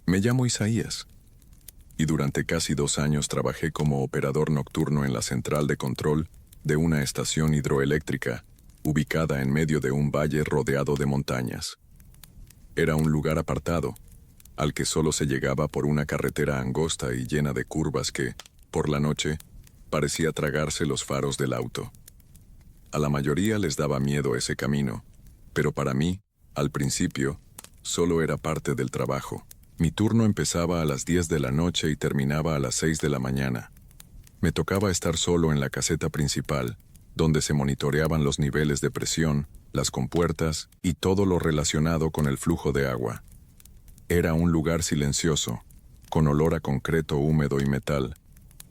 Me llamo Isaías, y durante casi 2 años trabajé como operador nocturno en la central de control de una estación hidroeléctrica ubicada en medio de un valle rodeado de montañas. Era un lugar apartado, al que solo se llegaba por una carretera angosta y llena de curvas que, por la noche, parecía tragarse los faros del auto. A la mayoría les daba miedo ese camino, pero para mí, al principio, solo era parte del trabajo. Mi turno empezaba a las 10 de la noche y terminaba a las 6 de la mañana. Me tocaba estar solo en la caseta principal, donde se monitoreaban los niveles de presión, las compuertas y todo lo relacionado con el flujo de agua. Era un lugar silencioso, con olor a concreto húmedo y metal,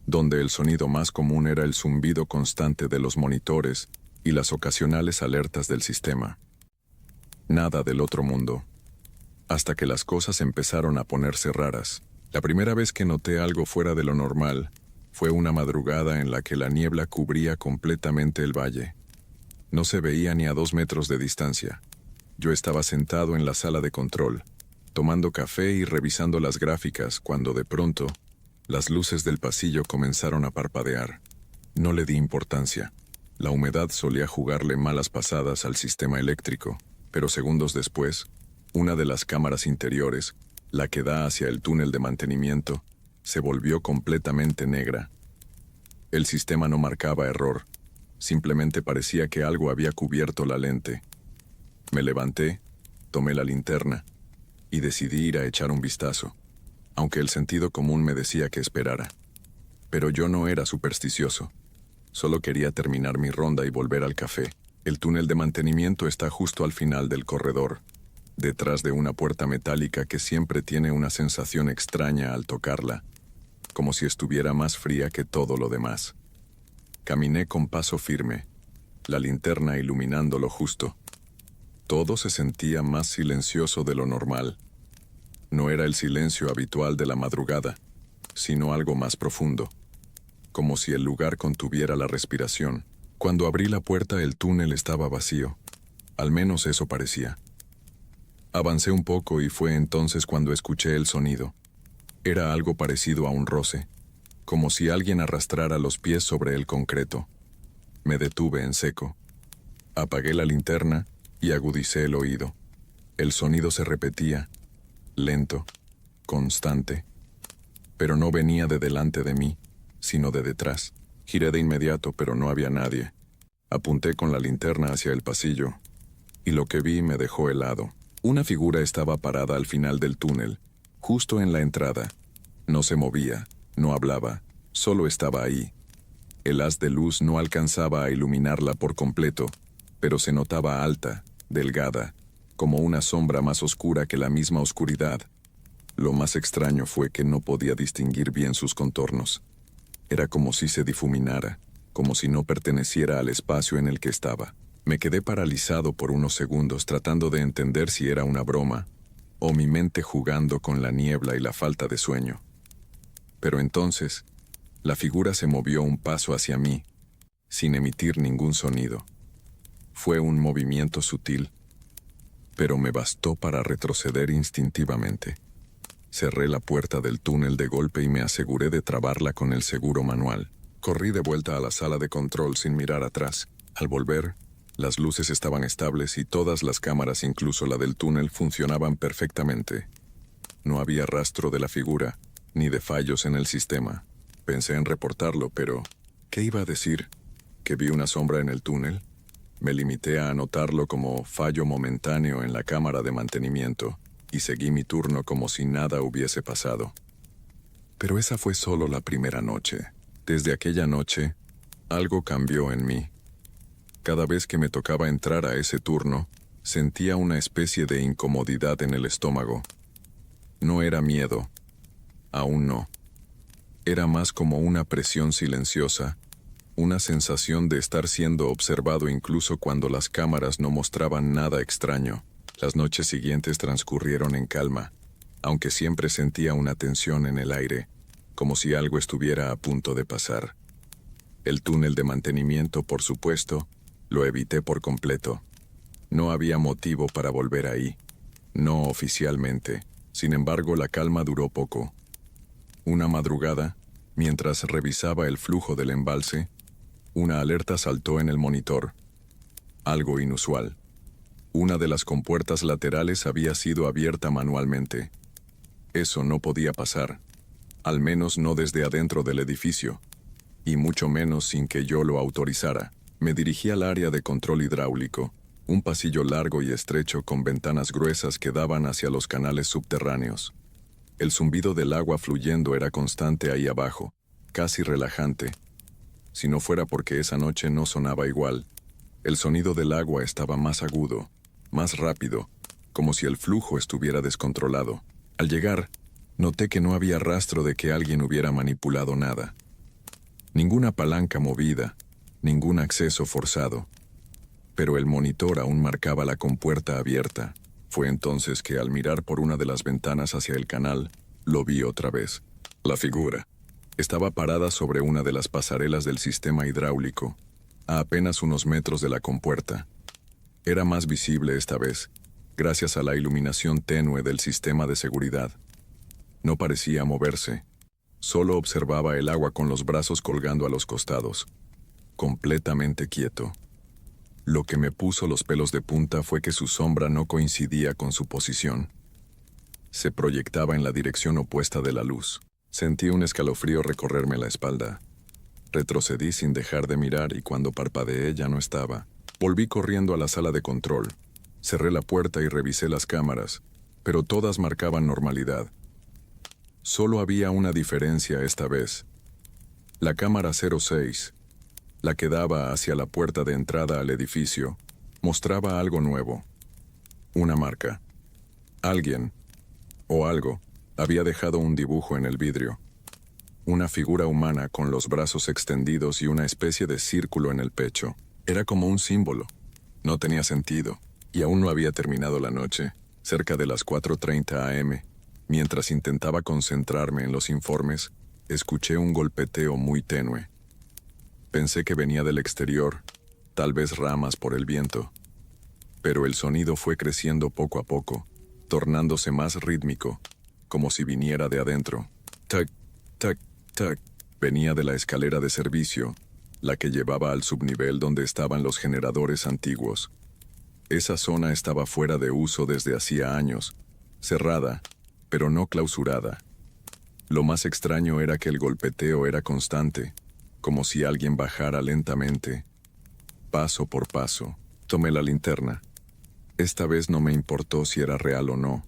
donde el sonido más común era el zumbido constante de los monitores y las ocasionales alertas del sistema. Nada del otro mundo. Hasta que las cosas empezaron a ponerse raras. La primera vez que noté algo fuera de lo normal fue una madrugada en la que la niebla cubría completamente el valle. No se veía ni a 2 metros de distancia. Yo estaba sentado en la sala de control, tomando café y revisando las gráficas cuando de pronto, las luces del pasillo comenzaron a parpadear. No le di importancia. La humedad solía jugarle malas pasadas al sistema eléctrico, pero segundos después, una de las cámaras interiores, la que da hacia el túnel de mantenimiento, se volvió completamente negra. El sistema no marcaba error, simplemente parecía que algo había cubierto la lente. Me levanté, tomé la linterna y decidí ir a echar un vistazo, aunque el sentido común me decía que esperara. Pero yo no era supersticioso. Solo quería terminar mi ronda y volver al café. El túnel de mantenimiento está justo al final del corredor, detrás de una puerta metálica que siempre tiene una sensación extraña al tocarla, como si estuviera más fría que todo lo demás. Caminé con paso firme, la linterna iluminando lo justo. Todo se sentía más silencioso de lo normal. No era el silencio habitual de la madrugada, sino algo más profundo, como si el lugar contuviera la respiración. Cuando abrí la puerta, el túnel estaba vacío. Al menos eso parecía. Avancé un poco y fue entonces cuando escuché el sonido. Era algo parecido a un roce, como si alguien arrastrara los pies sobre el concreto. Me detuve en seco. Apagué la linterna y agudicé el oído. El sonido se repetía, lento, constante, pero no venía de delante de mí, sino de detrás. Giré de inmediato, pero no había nadie. Apunté con la linterna hacia el pasillo, y lo que vi me dejó helado. Una figura estaba parada al final del túnel, justo en la entrada. No se movía, no hablaba, solo estaba ahí. El haz de luz no alcanzaba a iluminarla por completo, pero se notaba alta, delgada, como una sombra más oscura que la misma oscuridad. Lo más extraño fue que no podía distinguir bien sus contornos. Era como si se difuminara, como si no perteneciera al espacio en el que estaba. Me quedé paralizado por unos segundos tratando de entender si era una broma, o mi mente jugando con la niebla y la falta de sueño. Pero entonces, la figura se movió un paso hacia mí, sin emitir ningún sonido. Fue un movimiento sutil, pero me bastó para retroceder instintivamente. Cerré la puerta del túnel de golpe y me aseguré de trabarla con el seguro manual. Corrí de vuelta a la sala de control sin mirar atrás. Al volver, las luces estaban estables y todas las cámaras, incluso la del túnel, funcionaban perfectamente. No había rastro de la figura, ni de fallos en el sistema. Pensé en reportarlo, pero ¿qué iba a decir? ¿Que vi una sombra en el túnel? Me limité a anotarlo como fallo momentáneo en la cámara de mantenimiento y seguí mi turno como si nada hubiese pasado. Pero esa fue solo la primera noche. Desde aquella noche, algo cambió en mí. Cada vez que me tocaba entrar a ese turno, sentía una especie de incomodidad en el estómago. No era miedo, aún no. Era más como una presión silenciosa, una sensación de estar siendo observado incluso cuando las cámaras no mostraban nada extraño. Las noches siguientes transcurrieron en calma, aunque siempre sentía una tensión en el aire, como si algo estuviera a punto de pasar. El túnel de mantenimiento, por supuesto, lo evité por completo. No había motivo para volver ahí, no oficialmente. Sin embargo, la calma duró poco. Una madrugada, mientras revisaba el flujo del embalse, una alerta saltó en el monitor. Algo inusual. Una de las compuertas laterales había sido abierta manualmente. Eso no podía pasar, al menos no desde adentro del edificio, y mucho menos sin que yo lo autorizara. Me dirigí al área de control hidráulico, un pasillo largo y estrecho con ventanas gruesas que daban hacia los canales subterráneos. El zumbido del agua fluyendo era constante ahí abajo, casi relajante. Si no fuera porque esa noche no sonaba igual, el sonido del agua estaba más agudo, más rápido, como si el flujo estuviera descontrolado. Al llegar, noté que no había rastro de que alguien hubiera manipulado nada. Ninguna palanca movida, ningún acceso forzado. Pero el monitor aún marcaba la compuerta abierta. Fue entonces que al mirar por una de las ventanas hacia el canal, lo vi otra vez. La figura estaba parada sobre una de las pasarelas del sistema hidráulico, a apenas unos metros de la compuerta. Era más visible esta vez, gracias a la iluminación tenue del sistema de seguridad. No parecía moverse, solo observaba el agua con los brazos colgando a los costados, completamente quieto. Lo que me puso los pelos de punta fue que su sombra no coincidía con su posición. Se proyectaba en la dirección opuesta de la luz. Sentí un escalofrío recorrerme la espalda. Retrocedí sin dejar de mirar y cuando parpadeé ya no estaba. Volví corriendo a la sala de control. Cerré la puerta y revisé las cámaras, pero todas marcaban normalidad. Solo había una diferencia esta vez. La cámara 06, la que daba hacia la puerta de entrada al edificio, mostraba algo nuevo. Una marca. Alguien, o algo, había dejado un dibujo en el vidrio. Una figura humana con los brazos extendidos y una especie de círculo en el pecho. Era como un símbolo. No tenía sentido, y aún no había terminado la noche. Cerca de las 4:30 a.m., mientras intentaba concentrarme en los informes, escuché un golpeteo muy tenue. Pensé que venía del exterior, tal vez ramas por el viento. Pero el sonido fue creciendo poco a poco, tornándose más rítmico, como si viniera de adentro. Tac, tac, tac. Venía de la escalera de servicio, la que llevaba al subnivel donde estaban los generadores antiguos. Esa zona estaba fuera de uso desde hacía años, cerrada, pero no clausurada. Lo más extraño era que el golpeteo era constante, como si alguien bajara lentamente, paso por paso. Tomé la linterna. Esta vez no me importó si era real o no.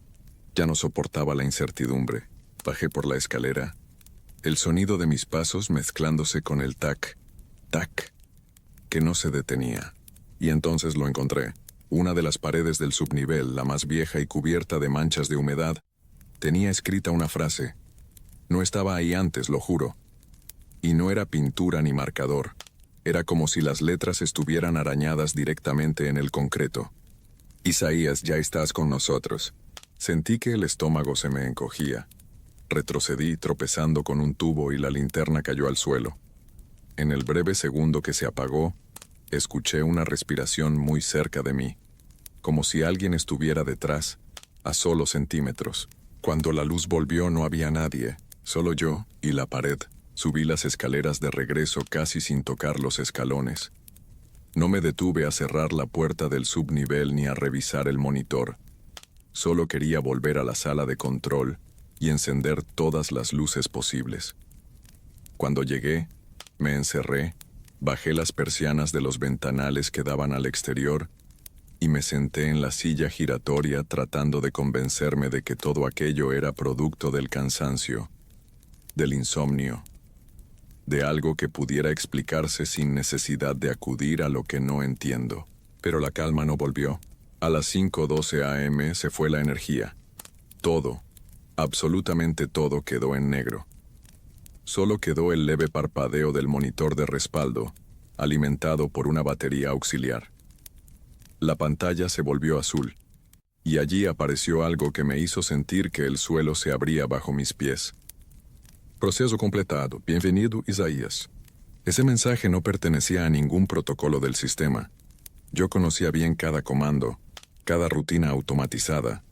Ya no soportaba la incertidumbre. Bajé por la escalera, el sonido de mis pasos mezclándose con el tac, tac, que no se detenía. Y entonces lo encontré. Una de las paredes del subnivel, la más vieja y cubierta de manchas de humedad, tenía escrita una frase. No estaba ahí antes, lo juro. Y no era pintura ni marcador. Era como si las letras estuvieran arañadas directamente en el concreto. Isaías, ya estás con nosotros. Sentí que el estómago se me encogía. Retrocedí tropezando con un tubo y la linterna cayó al suelo. En el breve segundo que se apagó, escuché una respiración muy cerca de mí, como si alguien estuviera detrás, a solo centímetros. Cuando la luz volvió no había nadie, solo yo y la pared. Subí las escaleras de regreso casi sin tocar los escalones. No me detuve a cerrar la puerta del subnivel ni a revisar el monitor. Solo quería volver a la sala de control y encender todas las luces posibles. Cuando llegué, me encerré, bajé las persianas de los ventanales que daban al exterior y me senté en la silla giratoria tratando de convencerme de que todo aquello era producto del cansancio, del insomnio, de algo que pudiera explicarse sin necesidad de acudir a lo que no entiendo. Pero la calma no volvió. A las 5:12 a.m. se fue la energía. Todo, absolutamente todo quedó en negro. Solo quedó el leve parpadeo del monitor de respaldo, alimentado por una batería auxiliar. La pantalla se volvió azul, y allí apareció algo que me hizo sentir que el suelo se abría bajo mis pies. Proceso completado. Bienvenido, Isaías. Ese mensaje no pertenecía a ningún protocolo del sistema. Yo conocía bien cada comando, cada rutina automatizada,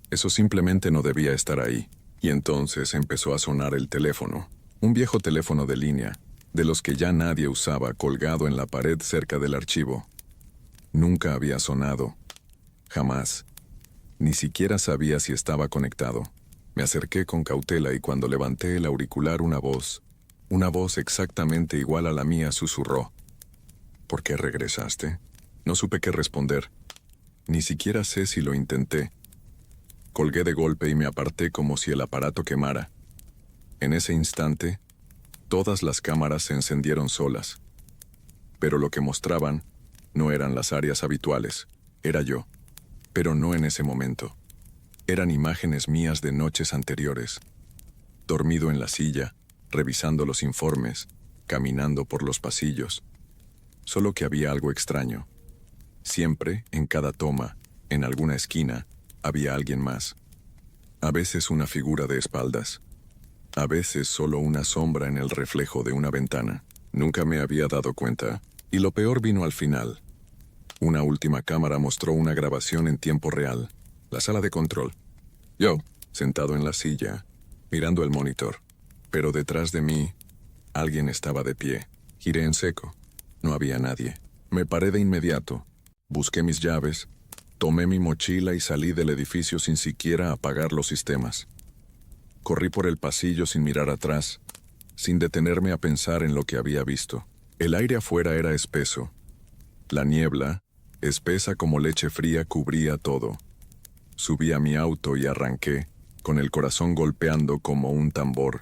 Eso simplemente no debía estar ahí. Y entonces empezó a sonar el teléfono. Un viejo teléfono de línea, de los que ya nadie usaba, colgado en la pared cerca del archivo. Nunca había sonado. Jamás. Ni siquiera sabía si estaba conectado. Me acerqué con cautela y cuando levanté el auricular una voz exactamente igual a la mía, susurró. ¿Por qué regresaste? No supe qué responder. Ni siquiera sé si lo intenté. Colgué de golpe y me aparté como si el aparato quemara. En ese instante, todas las cámaras se encendieron solas. Pero lo que mostraban no eran las áreas habituales, era yo. Pero no en ese momento. Eran imágenes mías de noches anteriores. Dormido en la silla, revisando los informes, caminando por los pasillos. Solo que había algo extraño. Siempre, en cada toma, en alguna esquina, había alguien más. A veces una figura de espaldas. A veces solo una sombra en el reflejo de una ventana. Nunca me había dado cuenta, y lo peor vino al final. Una última cámara mostró una grabación en tiempo real. La sala de control. Yo, sentado en la silla, mirando el monitor. Pero detrás de mí, alguien estaba de pie. Giré en seco. No había nadie. Me paré de inmediato. Busqué mis llaves. Tomé mi mochila y salí del edificio sin siquiera apagar los sistemas. Corrí por el pasillo sin mirar atrás, sin detenerme a pensar en lo que había visto. El aire afuera era espeso. La niebla, espesa como leche fría, cubría todo. Subí a mi auto y arranqué, con el corazón golpeando como un tambor.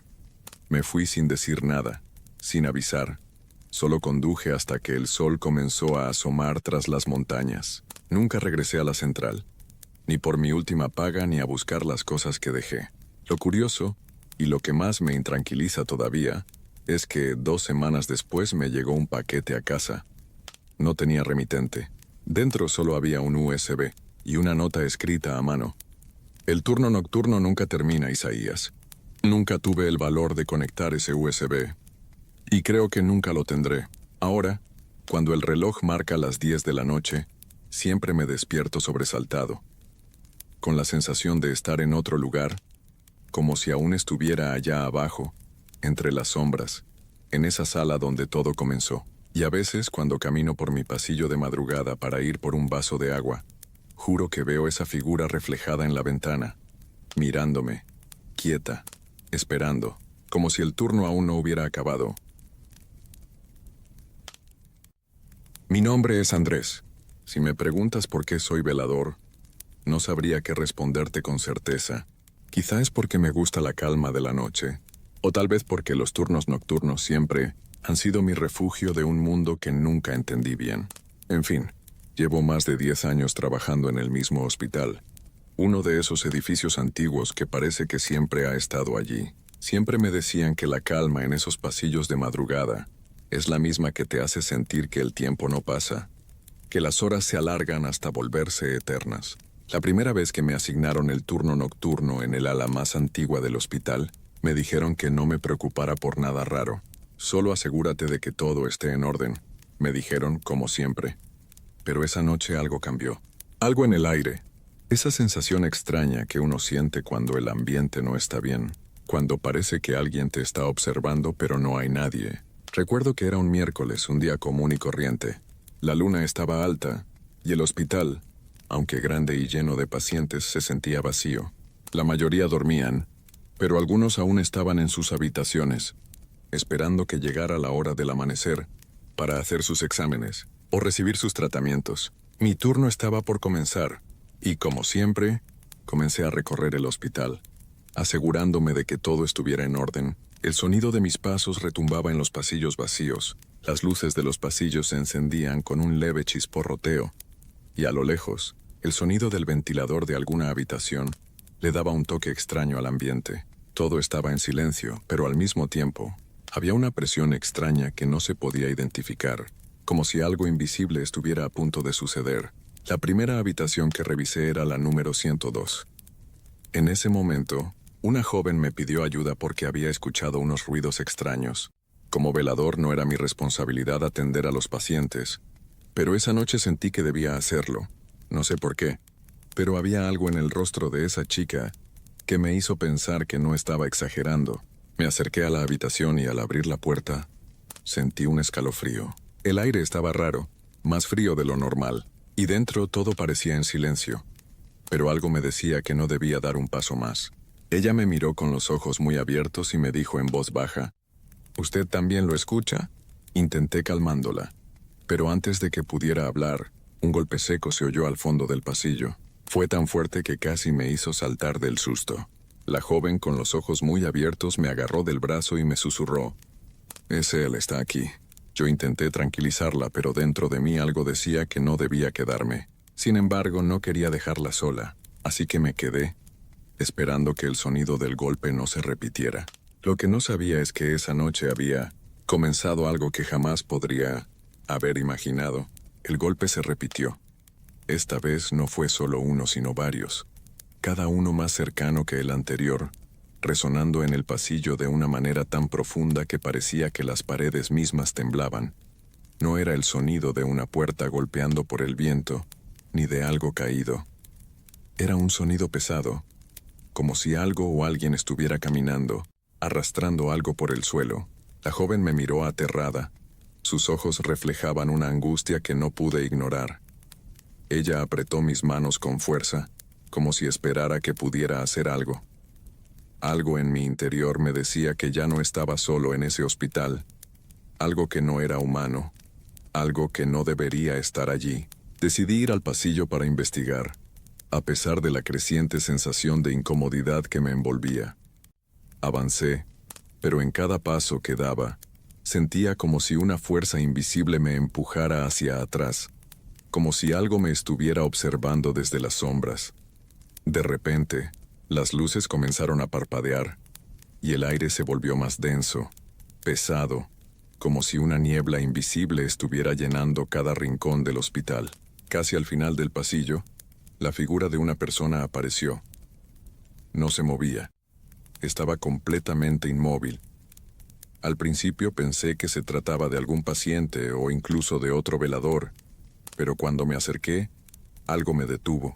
Me fui sin decir nada, sin avisar. Solo conduje hasta que el sol comenzó a asomar tras las montañas. Nunca regresé a la central, ni por mi última paga ni a buscar las cosas que dejé. Lo curioso, y lo que más me intranquiliza todavía, es que 2 semanas después me llegó un paquete a casa. No tenía remitente. Dentro solo había un USB y una nota escrita a mano. El turno nocturno nunca termina, Isaías. Nunca tuve el valor de conectar ese USB. Y creo que nunca lo tendré. Ahora, cuando el reloj marca las 10 de la noche, siempre me despierto sobresaltado, con la sensación de estar en otro lugar, como si aún estuviera allá abajo, entre las sombras, en esa sala donde todo comenzó. Y a veces, cuando camino por mi pasillo de madrugada para ir por un vaso de agua, juro que veo esa figura reflejada en la ventana, mirándome, quieta, esperando, como si el turno aún no hubiera acabado. Mi nombre es Andrés. Si me preguntas por qué soy velador, no sabría qué responderte con certeza. Quizá es porque me gusta la calma de la noche, o tal vez porque los turnos nocturnos siempre han sido mi refugio de un mundo que nunca entendí bien. En fin, llevo más de 10 años trabajando en el mismo hospital, uno de esos edificios antiguos que parece que siempre ha estado allí. Siempre me decían que la calma en esos pasillos de madrugada es la misma que te hace sentir que el tiempo no pasa, que las horas se alargan hasta volverse eternas. La primera vez que me asignaron el turno nocturno en el ala más antigua del hospital, me dijeron que no me preocupara por nada raro. Solo asegúrate de que todo esté en orden, me dijeron como siempre. Pero esa noche algo cambió. Algo en el aire. Esa sensación extraña que uno siente cuando el ambiente no está bien. Cuando parece que alguien te está observando pero no hay nadie. Recuerdo que era un miércoles, un día común y corriente. La luna estaba alta, y el hospital, aunque grande y lleno de pacientes, se sentía vacío. La mayoría dormían, pero algunos aún estaban en sus habitaciones, esperando que llegara la hora del amanecer para hacer sus exámenes o recibir sus tratamientos. Mi turno estaba por comenzar, y como siempre, comencé a recorrer el hospital, asegurándome de que todo estuviera en orden. El sonido de mis pasos retumbaba en los pasillos vacíos. Las luces de los pasillos se encendían con un leve chisporroteo, y a lo lejos, el sonido del ventilador de alguna habitación le daba un toque extraño al ambiente. Todo estaba en silencio, pero al mismo tiempo, había una presión extraña que no se podía identificar, como si algo invisible estuviera a punto de suceder. La primera habitación que revisé era la número 102. En ese momento, una joven me pidió ayuda porque había escuchado unos ruidos extraños. Como velador no era mi responsabilidad atender a los pacientes, pero esa noche sentí que debía hacerlo. No sé por qué. Pero había algo en el rostro de esa chica que me hizo pensar que no estaba exagerando. Me acerqué a la habitación y al abrir la puerta, sentí un escalofrío. El aire estaba raro, más frío de lo normal, y dentro todo parecía en silencio. Pero algo me decía que no debía dar un paso más. Ella me miró con los ojos muy abiertos y me dijo en voz baja, ¿Usted también lo escucha? Intenté calmándola, pero antes de que pudiera hablar, un golpe seco se oyó al fondo del pasillo. Fue tan fuerte que casi me hizo saltar del susto. La joven con los ojos muy abiertos me agarró del brazo y me susurró, «Es él, está aquí». Yo intenté tranquilizarla, pero dentro de mí algo decía que no debía quedarme. Sin embargo, no quería dejarla sola, así que me quedé, esperando que el sonido del golpe no se repitiera. Lo que no sabía es que esa noche había comenzado algo que jamás podría haber imaginado. El golpe se repitió. Esta vez no fue solo uno, sino varios, cada uno más cercano que el anterior, resonando en el pasillo de una manera tan profunda que parecía que las paredes mismas temblaban. No era el sonido de una puerta golpeando por el viento, ni de algo caído. Era un sonido pesado, como si algo o alguien estuviera caminando, arrastrando algo por el suelo. La joven me miró aterrada. Sus ojos reflejaban una angustia que no pude ignorar. Ella apretó mis manos con fuerza, como si esperara que pudiera hacer algo. Algo en mi interior me decía que ya no estaba solo en ese hospital, algo que no era humano, algo que no debería estar allí. Decidí ir al pasillo para investigar, a pesar de la creciente sensación de incomodidad que me envolvía. Avancé, pero en cada paso que daba, sentía como si una fuerza invisible me empujara hacia atrás, como si algo me estuviera observando desde las sombras. De repente, las luces comenzaron a parpadear, y el aire se volvió más denso, pesado, como si una niebla invisible estuviera llenando cada rincón del hospital. Casi al final del pasillo, la figura de una persona apareció. No se movía. Estaba completamente inmóvil. Al principio pensé que se trataba de algún paciente o incluso de otro velador, pero cuando me acerqué, algo me detuvo.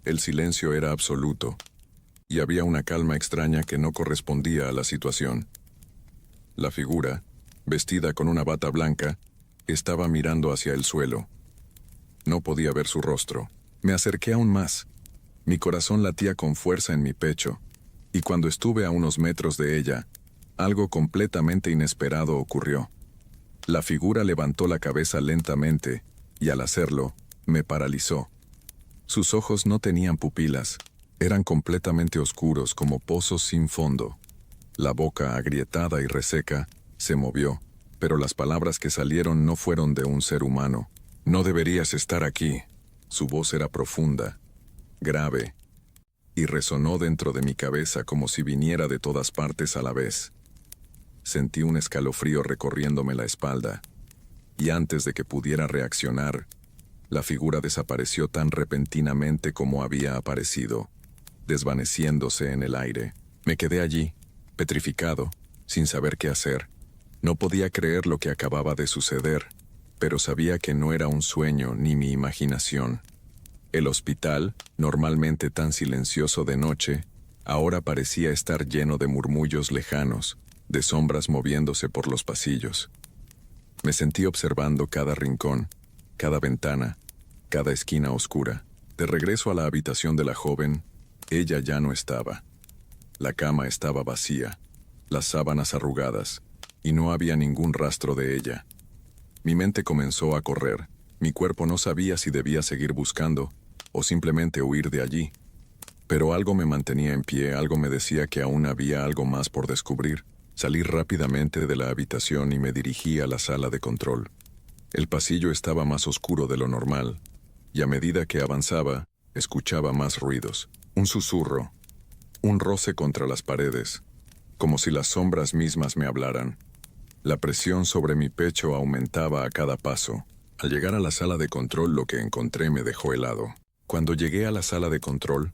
El silencio era absoluto, y había una calma extraña que no correspondía a la situación. La figura, vestida con una bata blanca, estaba mirando hacia el suelo. No podía ver su rostro. Me acerqué aún más. Mi corazón latía con fuerza en mi pecho, y cuando estuve a unos metros de ella, algo completamente inesperado ocurrió. La figura levantó la cabeza lentamente, y al hacerlo, me paralizó. Sus ojos no tenían pupilas, eran completamente oscuros como pozos sin fondo. La boca, agrietada y reseca, se movió, pero las palabras que salieron no fueron de un ser humano. «No deberías estar aquí». Su voz era profunda, grave, y resonó dentro de mi cabeza como si viniera de todas partes a la vez. Sentí un escalofrío recorriéndome la espalda, y antes de que pudiera reaccionar, la figura desapareció tan repentinamente como había aparecido, desvaneciéndose en el aire. Me quedé allí, petrificado, sin saber qué hacer. No podía creer lo que acababa de suceder, pero sabía que no era un sueño ni mi imaginación. El hospital, normalmente tan silencioso de noche, ahora parecía estar lleno de murmullos lejanos, de sombras moviéndose por los pasillos. Me sentí observando cada rincón, cada ventana, cada esquina oscura. De regreso a la habitación de la joven, ella ya no estaba. La cama estaba vacía, las sábanas arrugadas, y no había ningún rastro de ella. Mi mente comenzó a correr. Mi cuerpo no sabía si debía seguir buscando o simplemente huir de allí. Pero algo me mantenía en pie, algo me decía que aún había algo más por descubrir. Salí rápidamente de la habitación y me dirigí a la sala de control. El pasillo estaba más oscuro de lo normal, y a medida que avanzaba, escuchaba más ruidos. Un susurro, un roce contra las paredes, como si las sombras mismas me hablaran. La presión sobre mi pecho aumentaba a cada paso. Al llegar a la sala de control, lo que encontré me dejó helado. Cuando llegué a la sala de control,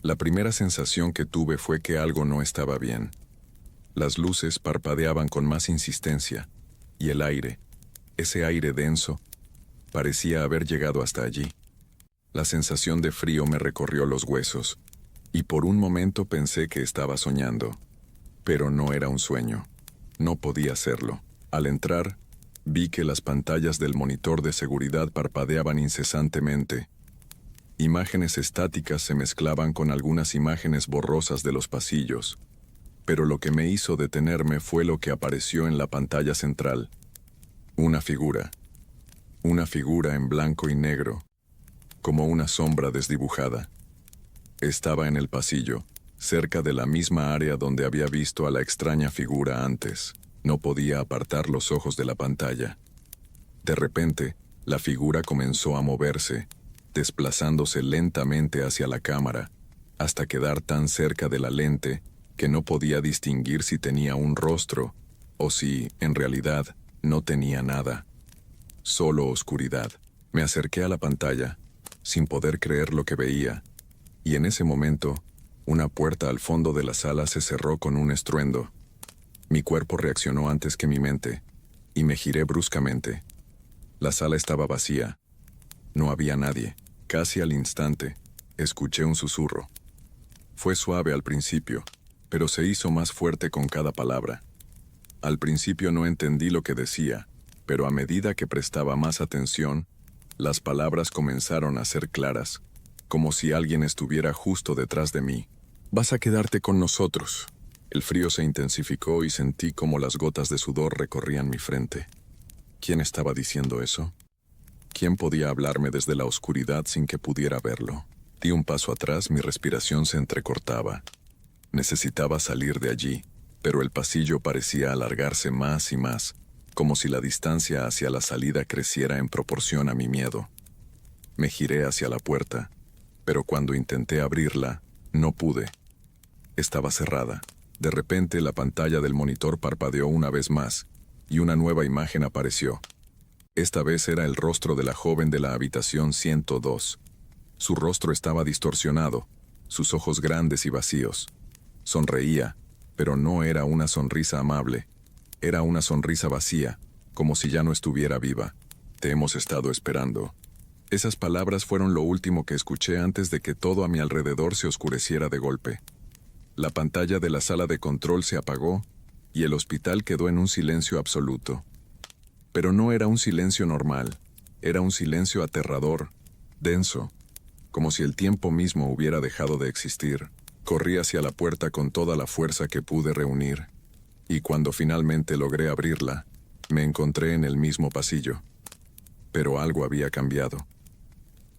la primera sensación que tuve fue que algo no estaba bien. Las luces parpadeaban con más insistencia, y el aire, ese aire denso, parecía haber llegado hasta allí. La sensación de frío me recorrió los huesos, y por un momento pensé que estaba soñando. Pero no era un sueño. No podía serlo. Al entrar, vi que las pantallas del monitor de seguridad parpadeaban incesantemente. Imágenes estáticas se mezclaban con algunas imágenes borrosas de los pasillos. Pero lo que me hizo detenerme fue lo que apareció en la pantalla central. Una figura. Una figura en blanco y negro, como una sombra desdibujada. Estaba en el pasillo, cerca de la misma área donde había visto a la extraña figura antes. No podía apartar los ojos de la pantalla. De repente, la figura comenzó a moverse, desplazándose lentamente hacia la cámara, hasta quedar tan cerca de la lente que no podía distinguir si tenía un rostro o si, en realidad, no tenía nada. Solo oscuridad. Me acerqué a la pantalla, sin poder creer lo que veía, y en ese momento, una puerta al fondo de la sala se cerró con un estruendo. Mi cuerpo reaccionó antes que mi mente, y me giré bruscamente. La sala estaba vacía. No había nadie. Casi al instante, escuché un susurro. Fue suave al principio, pero se hizo más fuerte con cada palabra. Al principio no entendí lo que decía, pero a medida que prestaba más atención, las palabras comenzaron a ser claras, como si alguien estuviera justo detrás de mí. «Vas a quedarte con nosotros». El frío se intensificó y sentí como las gotas de sudor recorrían mi frente. ¿Quién estaba diciendo eso? ¿Quién podía hablarme desde la oscuridad sin que pudiera verlo? Di un paso atrás, mi respiración se entrecortaba. Necesitaba salir de allí, pero el pasillo parecía alargarse más y más, como si la distancia hacia la salida creciera en proporción a mi miedo. Me giré hacia la puerta, pero cuando intenté abrirla, no pude. Estaba cerrada. De repente la pantalla del monitor parpadeó una vez más, y una nueva imagen apareció. Esta vez era el rostro de la joven de la habitación 102. Su rostro estaba distorsionado, sus ojos grandes y vacíos. Sonreía, pero no era una sonrisa amable. Era una sonrisa vacía, como si ya no estuviera viva. «Te hemos estado esperando». Esas palabras fueron lo último que escuché antes de que todo a mi alrededor se oscureciera de golpe. La pantalla de la sala de control se apagó, y el hospital quedó en un silencio absoluto. Pero no era un silencio normal, era un silencio aterrador, denso, como si el tiempo mismo hubiera dejado de existir. Corrí hacia la puerta con toda la fuerza que pude reunir, y cuando finalmente logré abrirla, me encontré en el mismo pasillo. Pero algo había cambiado.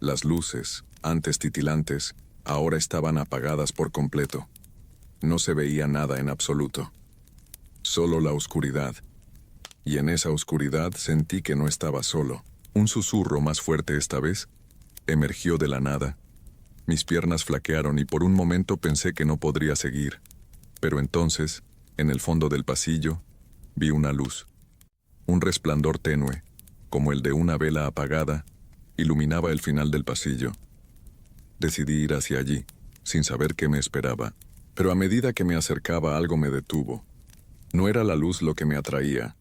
Las luces, antes titilantes, ahora estaban apagadas por completo. No se veía nada en absoluto. Solo la oscuridad. Y en esa oscuridad sentí que no estaba solo. Un susurro más fuerte esta vez emergió de la nada. Mis piernas flaquearon y por un momento pensé que no podría seguir. Pero entonces, en el fondo del pasillo, vi una luz. Un resplandor tenue, como el de una vela apagada, iluminaba el final del pasillo. Decidí ir hacia allí, sin saber qué me esperaba. Pero a medida que me acercaba algo me detuvo. No era la luz lo que me atraía,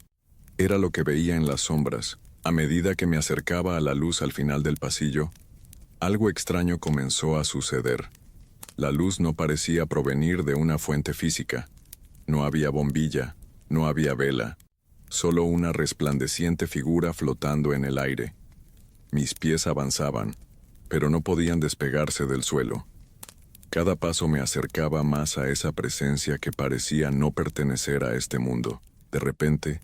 era lo que veía en las sombras. A medida que me acercaba a la luz al final del pasillo, algo extraño comenzó a suceder. La luz no parecía provenir de una fuente física. No había bombilla, no había vela, solo una resplandeciente figura flotando en el aire. Mis pies avanzaban, pero no podían despegarse del suelo. Cada paso me acercaba más a esa presencia que parecía no pertenecer a este mundo. De repente,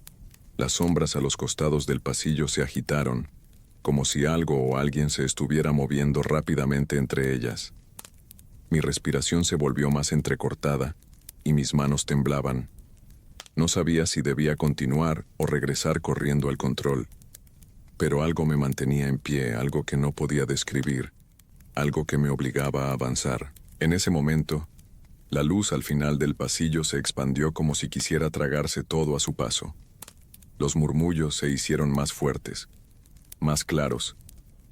las sombras a los costados del pasillo se agitaron, como si algo o alguien se estuviera moviendo rápidamente entre ellas. Mi respiración se volvió más entrecortada, y mis manos temblaban. No sabía si debía continuar o regresar corriendo al control. Pero algo me mantenía en pie, algo que no podía describir, algo que me obligaba a avanzar. En ese momento, la luz al final del pasillo se expandió como si quisiera tragarse todo a su paso. Los murmullos se hicieron más fuertes, más claros,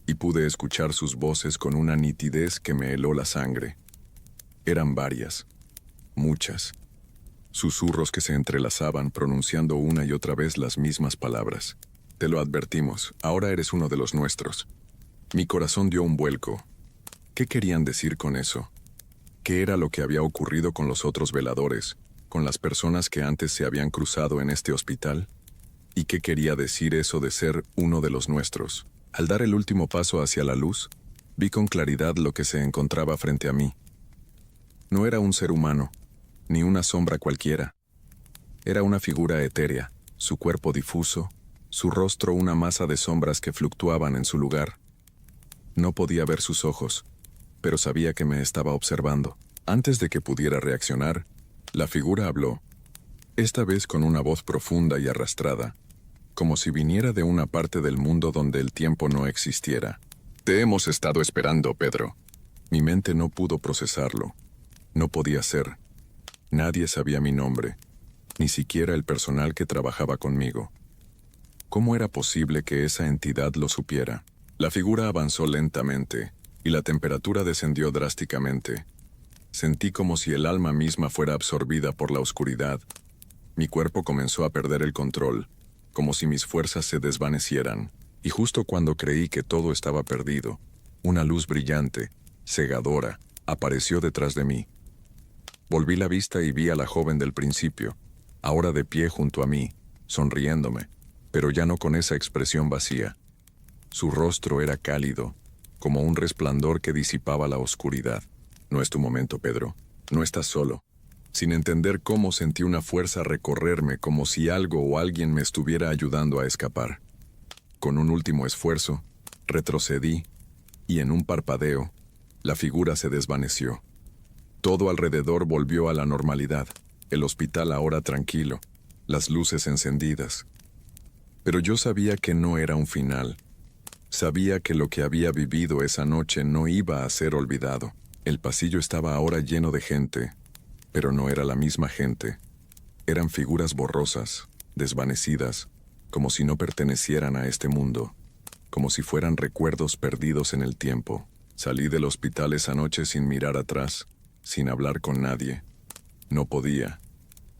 y pude escuchar sus voces con una nitidez que me heló la sangre. Eran varias, muchas, susurros que se entrelazaban pronunciando una y otra vez las mismas palabras. «Te lo advertimos, ahora eres uno de los nuestros». Mi corazón dio un vuelco. ¿Qué querían decir con eso? ¿Qué era lo que había ocurrido con los otros veladores, con las personas que antes se habían cruzado en este hospital? ¿Y qué quería decir eso de ser uno de los nuestros? Al dar el último paso hacia la luz, vi con claridad lo que se encontraba frente a mí. No era un ser humano, ni una sombra cualquiera. Era una figura etérea, su cuerpo difuso, su rostro una masa de sombras que fluctuaban en su lugar. No podía ver sus ojos, pero sabía que me estaba observando. Antes de que pudiera reaccionar, la figura habló, esta vez con una voz profunda y arrastrada, como si viniera de una parte del mundo donde el tiempo no existiera. Te hemos estado esperando, Pedro. Mi mente no pudo procesarlo. No podía ser. Nadie sabía mi nombre, ni siquiera el personal que trabajaba conmigo. ¿Cómo era posible que esa entidad lo supiera? La figura avanzó lentamente, y la temperatura descendió drásticamente. Sentí como si el alma misma fuera absorbida por la oscuridad. Mi cuerpo comenzó a perder el control, como si mis fuerzas se desvanecieran, y justo cuando creí que todo estaba perdido, una luz brillante, cegadora, apareció detrás de mí. Volví la vista y vi a la joven del principio, ahora de pie junto a mí, sonriéndome, pero ya no con esa expresión vacía. Su rostro era cálido, como un resplandor que disipaba la oscuridad. No es tu momento, Pedro. No estás solo. Sin entender cómo sentí una fuerza recorrerme como si algo o alguien me estuviera ayudando a escapar. Con un último esfuerzo, retrocedí, y en un parpadeo, la figura se desvaneció. Todo alrededor volvió a la normalidad, el hospital ahora tranquilo, las luces encendidas. Pero yo sabía que no era un final. Sabía que lo que había vivido esa noche no iba a ser olvidado. El pasillo estaba ahora lleno de gente, pero no era la misma gente. Eran figuras borrosas, desvanecidas, como si no pertenecieran a este mundo, como si fueran recuerdos perdidos en el tiempo. Salí del hospital esa noche sin mirar atrás, sin hablar con nadie. No podía.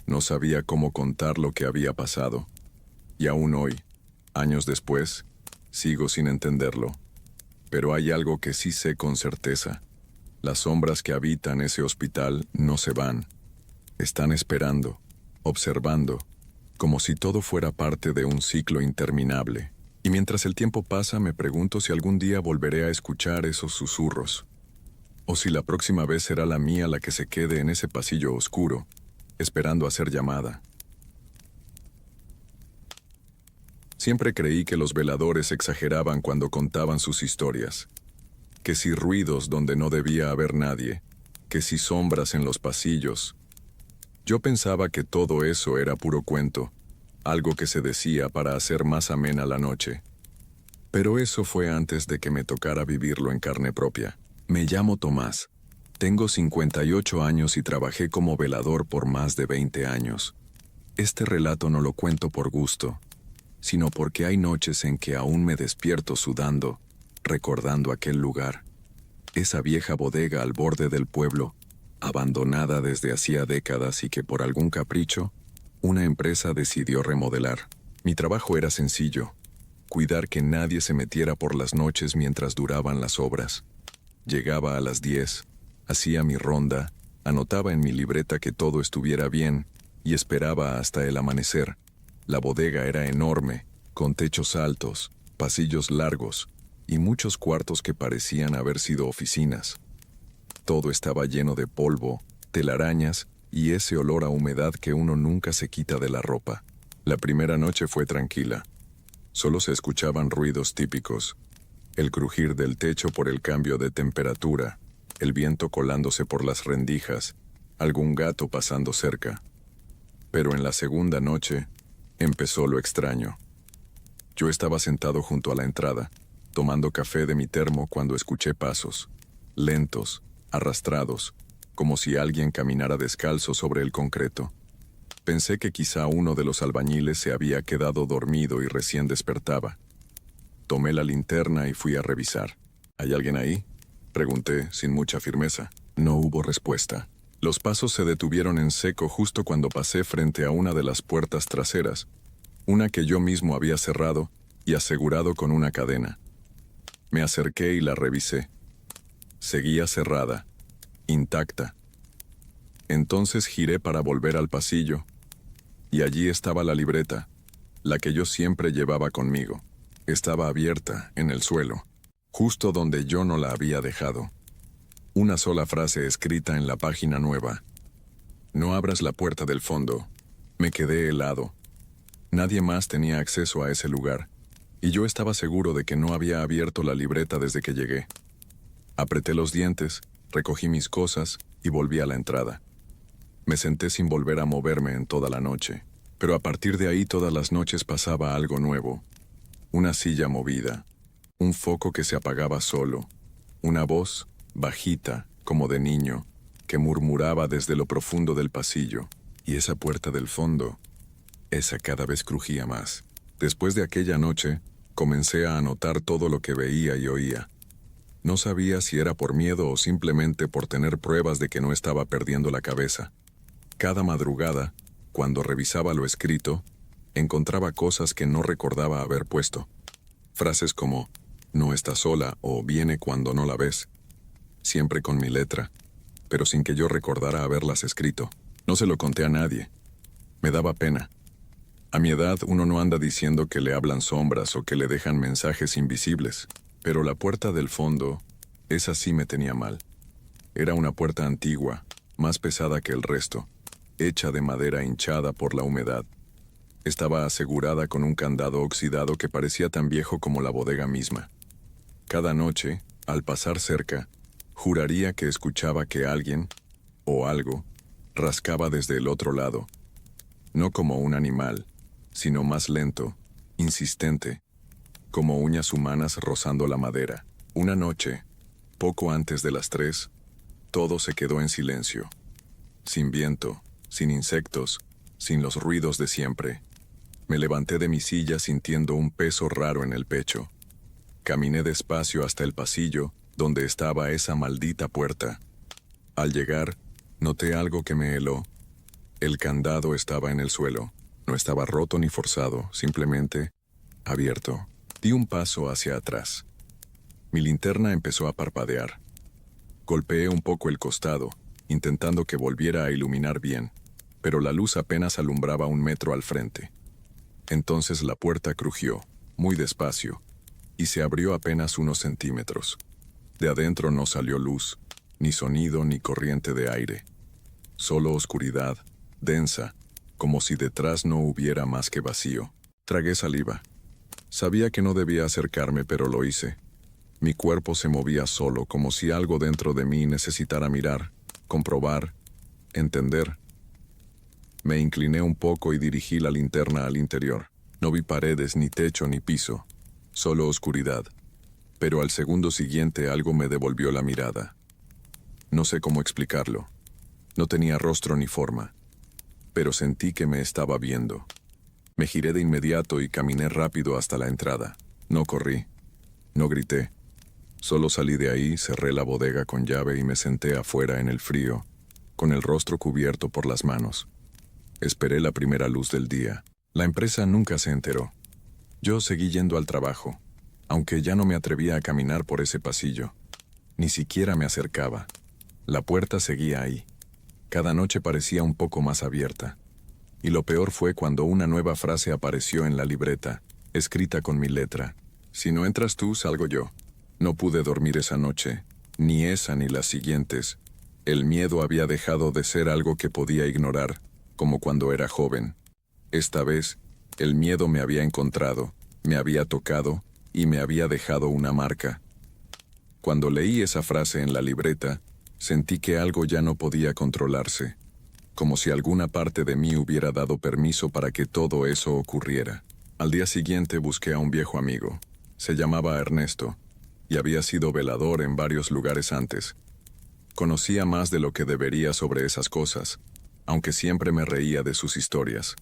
No sabía cómo contar lo que había pasado. Y aún hoy, años después, sigo sin entenderlo. Pero hay algo que sí sé con certeza. Las sombras que habitan ese hospital no se van. Están esperando, observando, como si todo fuera parte de un ciclo interminable. Y mientras el tiempo pasa, me pregunto si algún día volveré a escuchar esos susurros. O si la próxima vez será la mía la que se quede en ese pasillo oscuro, esperando a ser llamada. Siempre creí que los veladores exageraban cuando contaban sus historias. Que si ruidos donde no debía haber nadie, que si sombras en los pasillos. Yo pensaba que todo eso era puro cuento, algo que se decía para hacer más amena la noche. Pero eso fue antes de que me tocara vivirlo en carne propia. Me llamo Tomás. Tengo 58 años y trabajé como velador por más de 20 años. Este relato no lo cuento por gusto, sino porque hay noches en que aún me despierto sudando, recordando aquel lugar. Esa vieja bodega al borde del pueblo, abandonada desde hacía décadas y que por algún capricho, una empresa decidió remodelar. Mi trabajo era sencillo, cuidar que nadie se metiera por las noches mientras duraban las obras. Llegaba a las 10, hacía mi ronda, anotaba en mi libreta que todo estuviera bien y esperaba hasta el amanecer. La bodega era enorme, con techos altos, pasillos largos y muchos cuartos que parecían haber sido oficinas. Todo estaba lleno de polvo, telarañas y ese olor a humedad que uno nunca se quita de la ropa. La primera noche fue tranquila. Solo se escuchaban ruidos típicos. El crujir del techo por el cambio de temperatura, el viento colándose por las rendijas, algún gato pasando cerca. Pero en la segunda noche, empezó lo extraño. Yo estaba sentado junto a la entrada, tomando café de mi termo cuando escuché pasos, lentos, arrastrados, como si alguien caminara descalzo sobre el concreto. Pensé que quizá uno de los albañiles se había quedado dormido y recién despertaba. Tomé la linterna y fui a revisar. ¿Hay alguien ahí?, pregunté sin mucha firmeza. No hubo respuesta. Los pasos se detuvieron en seco justo cuando pasé frente a una de las puertas traseras, una que yo mismo había cerrado y asegurado con una cadena. Me acerqué y la revisé. Seguía cerrada, intacta. Entonces giré para volver al pasillo, y allí estaba la libreta, la que yo siempre llevaba conmigo. Estaba abierta, en el suelo, justo donde yo no la había dejado. Una sola frase escrita en la página nueva. No abras la puerta del fondo. Me quedé helado. Nadie más tenía acceso a ese lugar, y yo estaba seguro de que no había abierto la libreta desde que llegué. Apreté los dientes, recogí mis cosas y volví a la entrada. Me senté sin volver a moverme en toda la noche, pero a partir de ahí todas las noches pasaba algo nuevo. Una silla movida, un foco que se apagaba solo, una voz, bajita, como de niño, que murmuraba desde lo profundo del pasillo, y esa puerta del fondo, esa cada vez crujía más. Después de aquella noche, comencé a anotar todo lo que veía y oía. No sabía si era por miedo o simplemente por tener pruebas de que no estaba perdiendo la cabeza. Cada madrugada, cuando revisaba lo escrito, encontraba cosas que no recordaba haber puesto. Frases como, no está sola o viene cuando no la ves. Siempre con mi letra, pero sin que yo recordara haberlas escrito. No se lo conté a nadie. Me daba pena. A mi edad uno no anda diciendo que le hablan sombras o que le dejan mensajes invisibles, pero la puerta del fondo, esa sí me tenía mal. Era una puerta antigua, más pesada que el resto, hecha de madera hinchada por la humedad. Estaba asegurada con un candado oxidado que parecía tan viejo como la bodega misma. Cada noche, al pasar cerca, juraría que escuchaba que alguien, o algo, rascaba desde el otro lado. No como un animal, sino más lento, insistente, como uñas humanas rozando la madera. Una noche, poco antes de las 3, todo se quedó en silencio. Sin viento, sin insectos, sin los ruidos de siempre. Me levanté de mi silla sintiendo un peso raro en el pecho. Caminé despacio hasta el pasillo, donde estaba esa maldita puerta. Al llegar, noté algo que me heló. El candado estaba en el suelo. No estaba roto ni forzado, simplemente abierto. Di un paso hacia atrás. Mi linterna empezó a parpadear. Golpeé un poco el costado, intentando que volviera a iluminar bien, pero la luz apenas alumbraba 1 metro al frente. Entonces la puerta crujió, muy despacio, y se abrió apenas unos centímetros. De adentro no salió luz, ni sonido ni corriente de aire. Solo oscuridad, densa, como si detrás no hubiera más que vacío. Tragué saliva. Sabía que no debía acercarme, pero lo hice. Mi cuerpo se movía solo, como si algo dentro de mí necesitara mirar, comprobar, entender. Me incliné un poco y dirigí la linterna al interior. No vi paredes, ni techo, ni piso. Solo oscuridad. Pero al segundo siguiente algo me devolvió la mirada. No sé cómo explicarlo. No tenía rostro ni forma, pero sentí que me estaba viendo. Me giré de inmediato y caminé rápido hasta la entrada. No corrí, no grité. Solo salí de ahí, cerré la bodega con llave y me senté afuera en el frío, con el rostro cubierto por las manos. Esperé la primera luz del día. La empresa nunca se enteró. Yo seguí yendo al trabajo, aunque ya no me atrevía a caminar por ese pasillo. Ni siquiera me acercaba. La puerta seguía ahí. Cada noche parecía un poco más abierta. Y lo peor fue cuando una nueva frase apareció en la libreta, escrita con mi letra. Si no entras tú, salgo yo. No pude dormir esa noche, ni esa ni las siguientes. El miedo había dejado de ser algo que podía ignorar, como cuando era joven. Esta vez, el miedo me había encontrado, me había tocado y me había dejado una marca. Cuando leí esa frase en la libreta, sentí que algo ya no podía controlarse, como si alguna parte de mí hubiera dado permiso para que todo eso ocurriera. Al día siguiente busqué a un viejo amigo. Se llamaba Ernesto, y había sido velador en varios lugares antes. Conocía más de lo que debería sobre esas cosas, aunque siempre me reía de sus historias.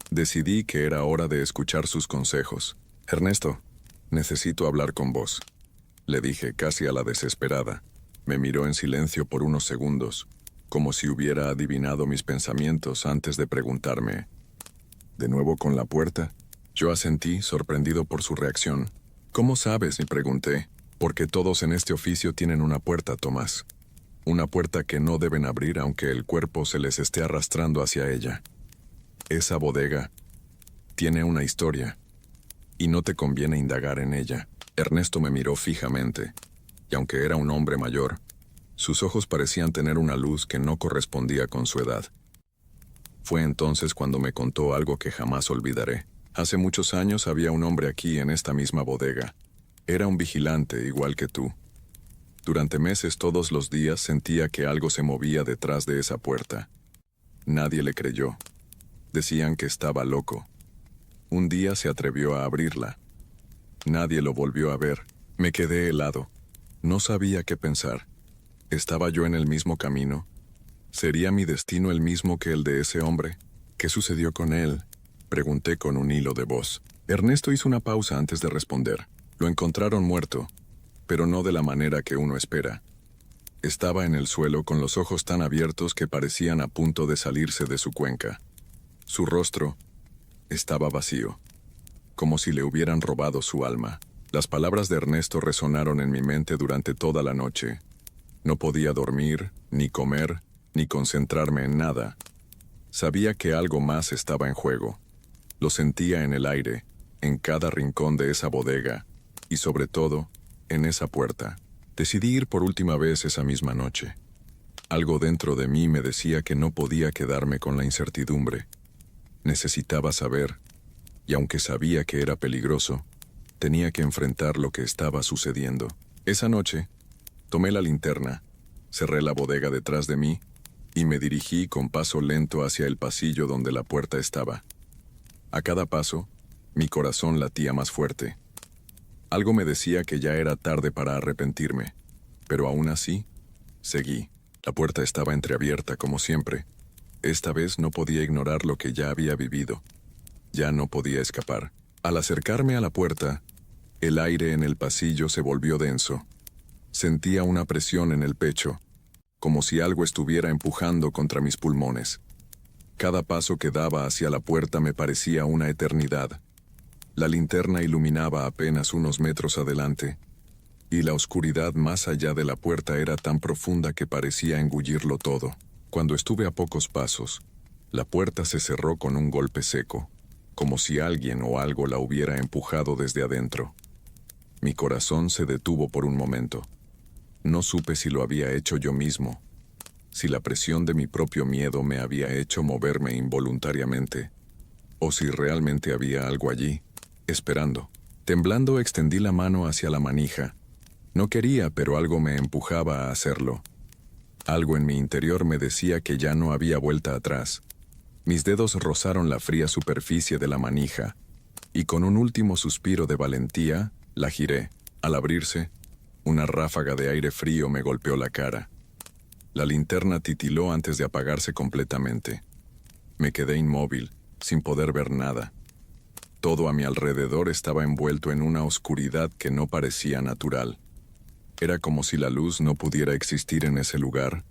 Decidí que era hora de escuchar sus consejos. «Ernesto, necesito hablar con vos», le dije casi a la desesperada. Me miró en silencio por unos segundos, como si hubiera adivinado mis pensamientos antes de preguntarme, «¿De nuevo con la puerta?». Yo asentí, sorprendido por su reacción. «¿Cómo sabes?», le pregunté. Porque todos en este oficio tienen una puerta, Tomás. Una puerta que no deben abrir aunque el cuerpo se les esté arrastrando hacia ella. Esa bodega tiene una historia, y no te conviene indagar en ella. Ernesto me miró fijamente, y aunque era un hombre mayor, sus ojos parecían tener una luz que no correspondía con su edad. Fue entonces cuando me contó algo que jamás olvidaré. Hace muchos años había un hombre aquí en esta misma bodega. Era un vigilante igual que tú. Durante meses todos los días sentía que algo se movía detrás de esa puerta. Nadie le creyó. Decían que estaba loco. Un día se atrevió a abrirla. Nadie lo volvió a ver. Me quedé helado. No sabía qué pensar. ¿Estaba yo en el mismo camino? ¿Sería mi destino el mismo que el de ese hombre? ¿Qué sucedió con él? Pregunté con un hilo de voz. Ernesto hizo una pausa antes de responder. Lo encontraron muerto, pero no de la manera que uno espera. Estaba en el suelo con los ojos tan abiertos que parecían a punto de salirse de su cuenca. Su rostro estaba vacío, como si le hubieran robado su alma. Las palabras de Ernesto resonaron en mi mente durante toda la noche. No podía dormir, ni comer, ni concentrarme en nada. Sabía que algo más estaba en juego. Lo sentía en el aire, en cada rincón de esa bodega, y sobre todo, en esa puerta. Decidí ir por última vez esa misma noche. Algo dentro de mí me decía que no podía quedarme con la incertidumbre. Necesitaba saber, y aunque sabía que era peligroso, tenía que enfrentar lo que estaba sucediendo. Esa noche, tomé la linterna, cerré la bodega detrás de mí, y me dirigí con paso lento hacia el pasillo donde la puerta estaba. A cada paso, mi corazón latía más fuerte. Algo me decía que ya era tarde para arrepentirme, pero aún así, seguí. La puerta estaba entreabierta como siempre. Esta vez no podía ignorar lo que ya había vivido. Ya no podía escapar. Al acercarme a la puerta, el aire en el pasillo se volvió denso. Sentía una presión en el pecho, como si algo estuviera empujando contra mis pulmones. Cada paso que daba hacia la puerta me parecía una eternidad. La linterna iluminaba apenas unos metros adelante, y la oscuridad más allá de la puerta era tan profunda que parecía engullirlo todo. Cuando estuve a pocos pasos, la puerta se cerró con un golpe seco, como si alguien o algo la hubiera empujado desde adentro. Mi corazón se detuvo por un momento. No supe si lo había hecho yo mismo, si la presión de mi propio miedo me había hecho moverme involuntariamente, o si realmente había algo allí, esperando. Temblando extendí la mano hacia la manija. No quería, pero algo me empujaba a hacerlo. Algo en mi interior me decía que ya no había vuelta atrás. Mis dedos rozaron la fría superficie de la manija, y con un último suspiro de valentía, la giré. Al abrirse, una ráfaga de aire frío me golpeó la cara. La linterna titiló antes de apagarse completamente. Me quedé inmóvil, sin poder ver nada. Todo a mi alrededor estaba envuelto en una oscuridad que no parecía natural. Era como si la luz no pudiera existir en ese lugar,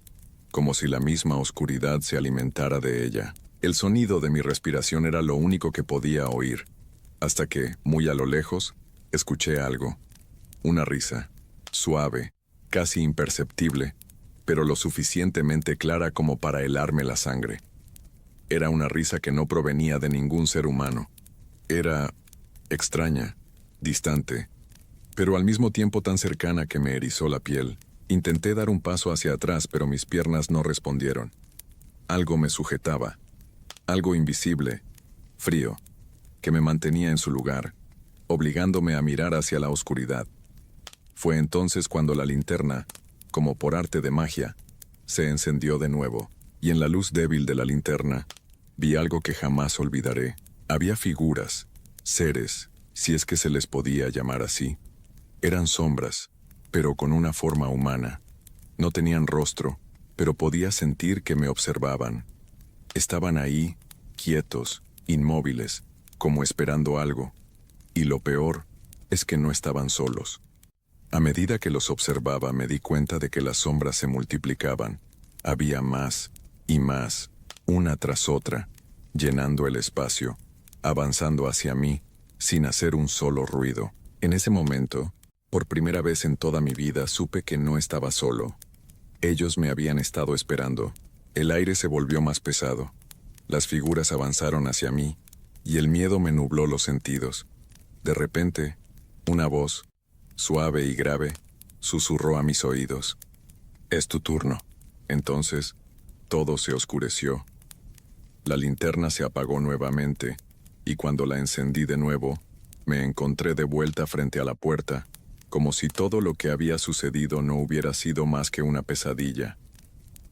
como si la misma oscuridad se alimentara de ella. El sonido de mi respiración era lo único que podía oír, hasta que, muy a lo lejos, escuché algo. Una risa, suave, casi imperceptible, pero lo suficientemente clara como para helarme la sangre. Era una risa que no provenía de ningún ser humano. Era extraña, distante, pero al mismo tiempo tan cercana que me erizó la piel. Intenté dar un paso hacia atrás, pero mis piernas no respondieron. Algo me sujetaba, algo invisible, frío, que me mantenía en su lugar, obligándome a mirar hacia la oscuridad. Fue entonces cuando la linterna, como por arte de magia, se encendió de nuevo, y en la luz débil de la linterna, vi algo que jamás olvidaré. Había figuras, seres, si es que se les podía llamar así. Eran sombras, pero con una forma humana. No tenían rostro, pero podía sentir que me observaban. Estaban ahí, quietos, inmóviles, como esperando algo. Y lo peor es que no estaban solos. A medida que los observaba me di cuenta de que las sombras se multiplicaban. Había más y más, una tras otra, llenando el espacio, avanzando hacia mí, sin hacer un solo ruido. En ese momento, Por primera vez en toda mi vida supe que no estaba solo. Ellos me habían estado esperando. El aire se volvió más pesado. Las figuras avanzaron hacia mí, y el miedo me nubló los sentidos. De repente, una voz, suave y grave, susurró a mis oídos. «Es tu turno». Entonces, todo se oscureció. La linterna se apagó nuevamente, y cuando la encendí de nuevo, me encontré de vuelta frente a la puerta, como si todo lo que había sucedido no hubiera sido más que una pesadilla.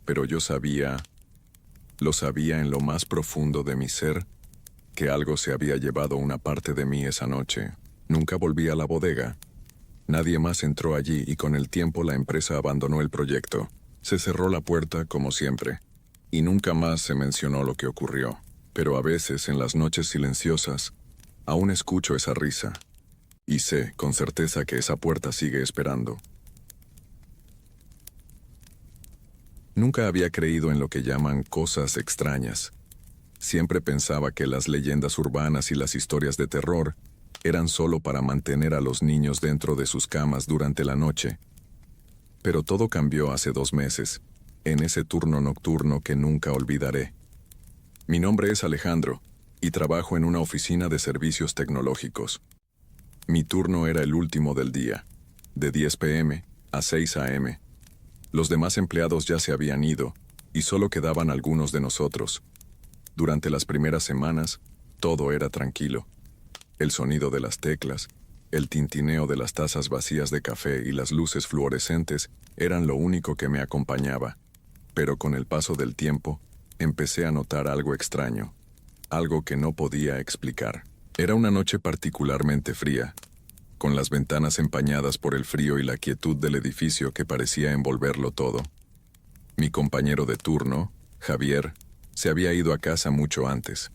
Pero yo lo sabía en lo más profundo de mi ser, que algo se había llevado una parte de mí esa noche. Nunca volví a la bodega. Nadie más entró allí y con el tiempo la empresa abandonó el proyecto. Se cerró la puerta como siempre, y nunca más se mencionó lo que ocurrió. Pero a veces, en las noches silenciosas, aún escucho esa risa, y sé con certeza que esa puerta sigue esperando. Nunca había creído en lo que llaman cosas extrañas. Siempre pensaba que las leyendas urbanas y las historias de terror eran solo para mantener a los niños dentro de sus camas durante la noche. Pero todo cambió hace 2 meses, en ese turno nocturno que nunca olvidaré. Mi nombre es Alejandro, y trabajo en una oficina de servicios tecnológicos. Mi turno era el último del día, de 10 p.m. a 6 a.m. Los demás empleados ya se habían ido, y solo quedaban algunos de nosotros. Durante las primeras semanas, todo era tranquilo. El sonido de las teclas, el tintineo de las tazas vacías de café y las luces fluorescentes eran lo único que me acompañaba. Pero con el paso del tiempo, empecé a notar algo extraño, algo que no podía explicar. Era una noche particularmente fría, con las ventanas empañadas por el frío y la quietud del edificio que parecía envolverlo todo. Mi compañero de turno, Javier, se había ido a casa mucho antes.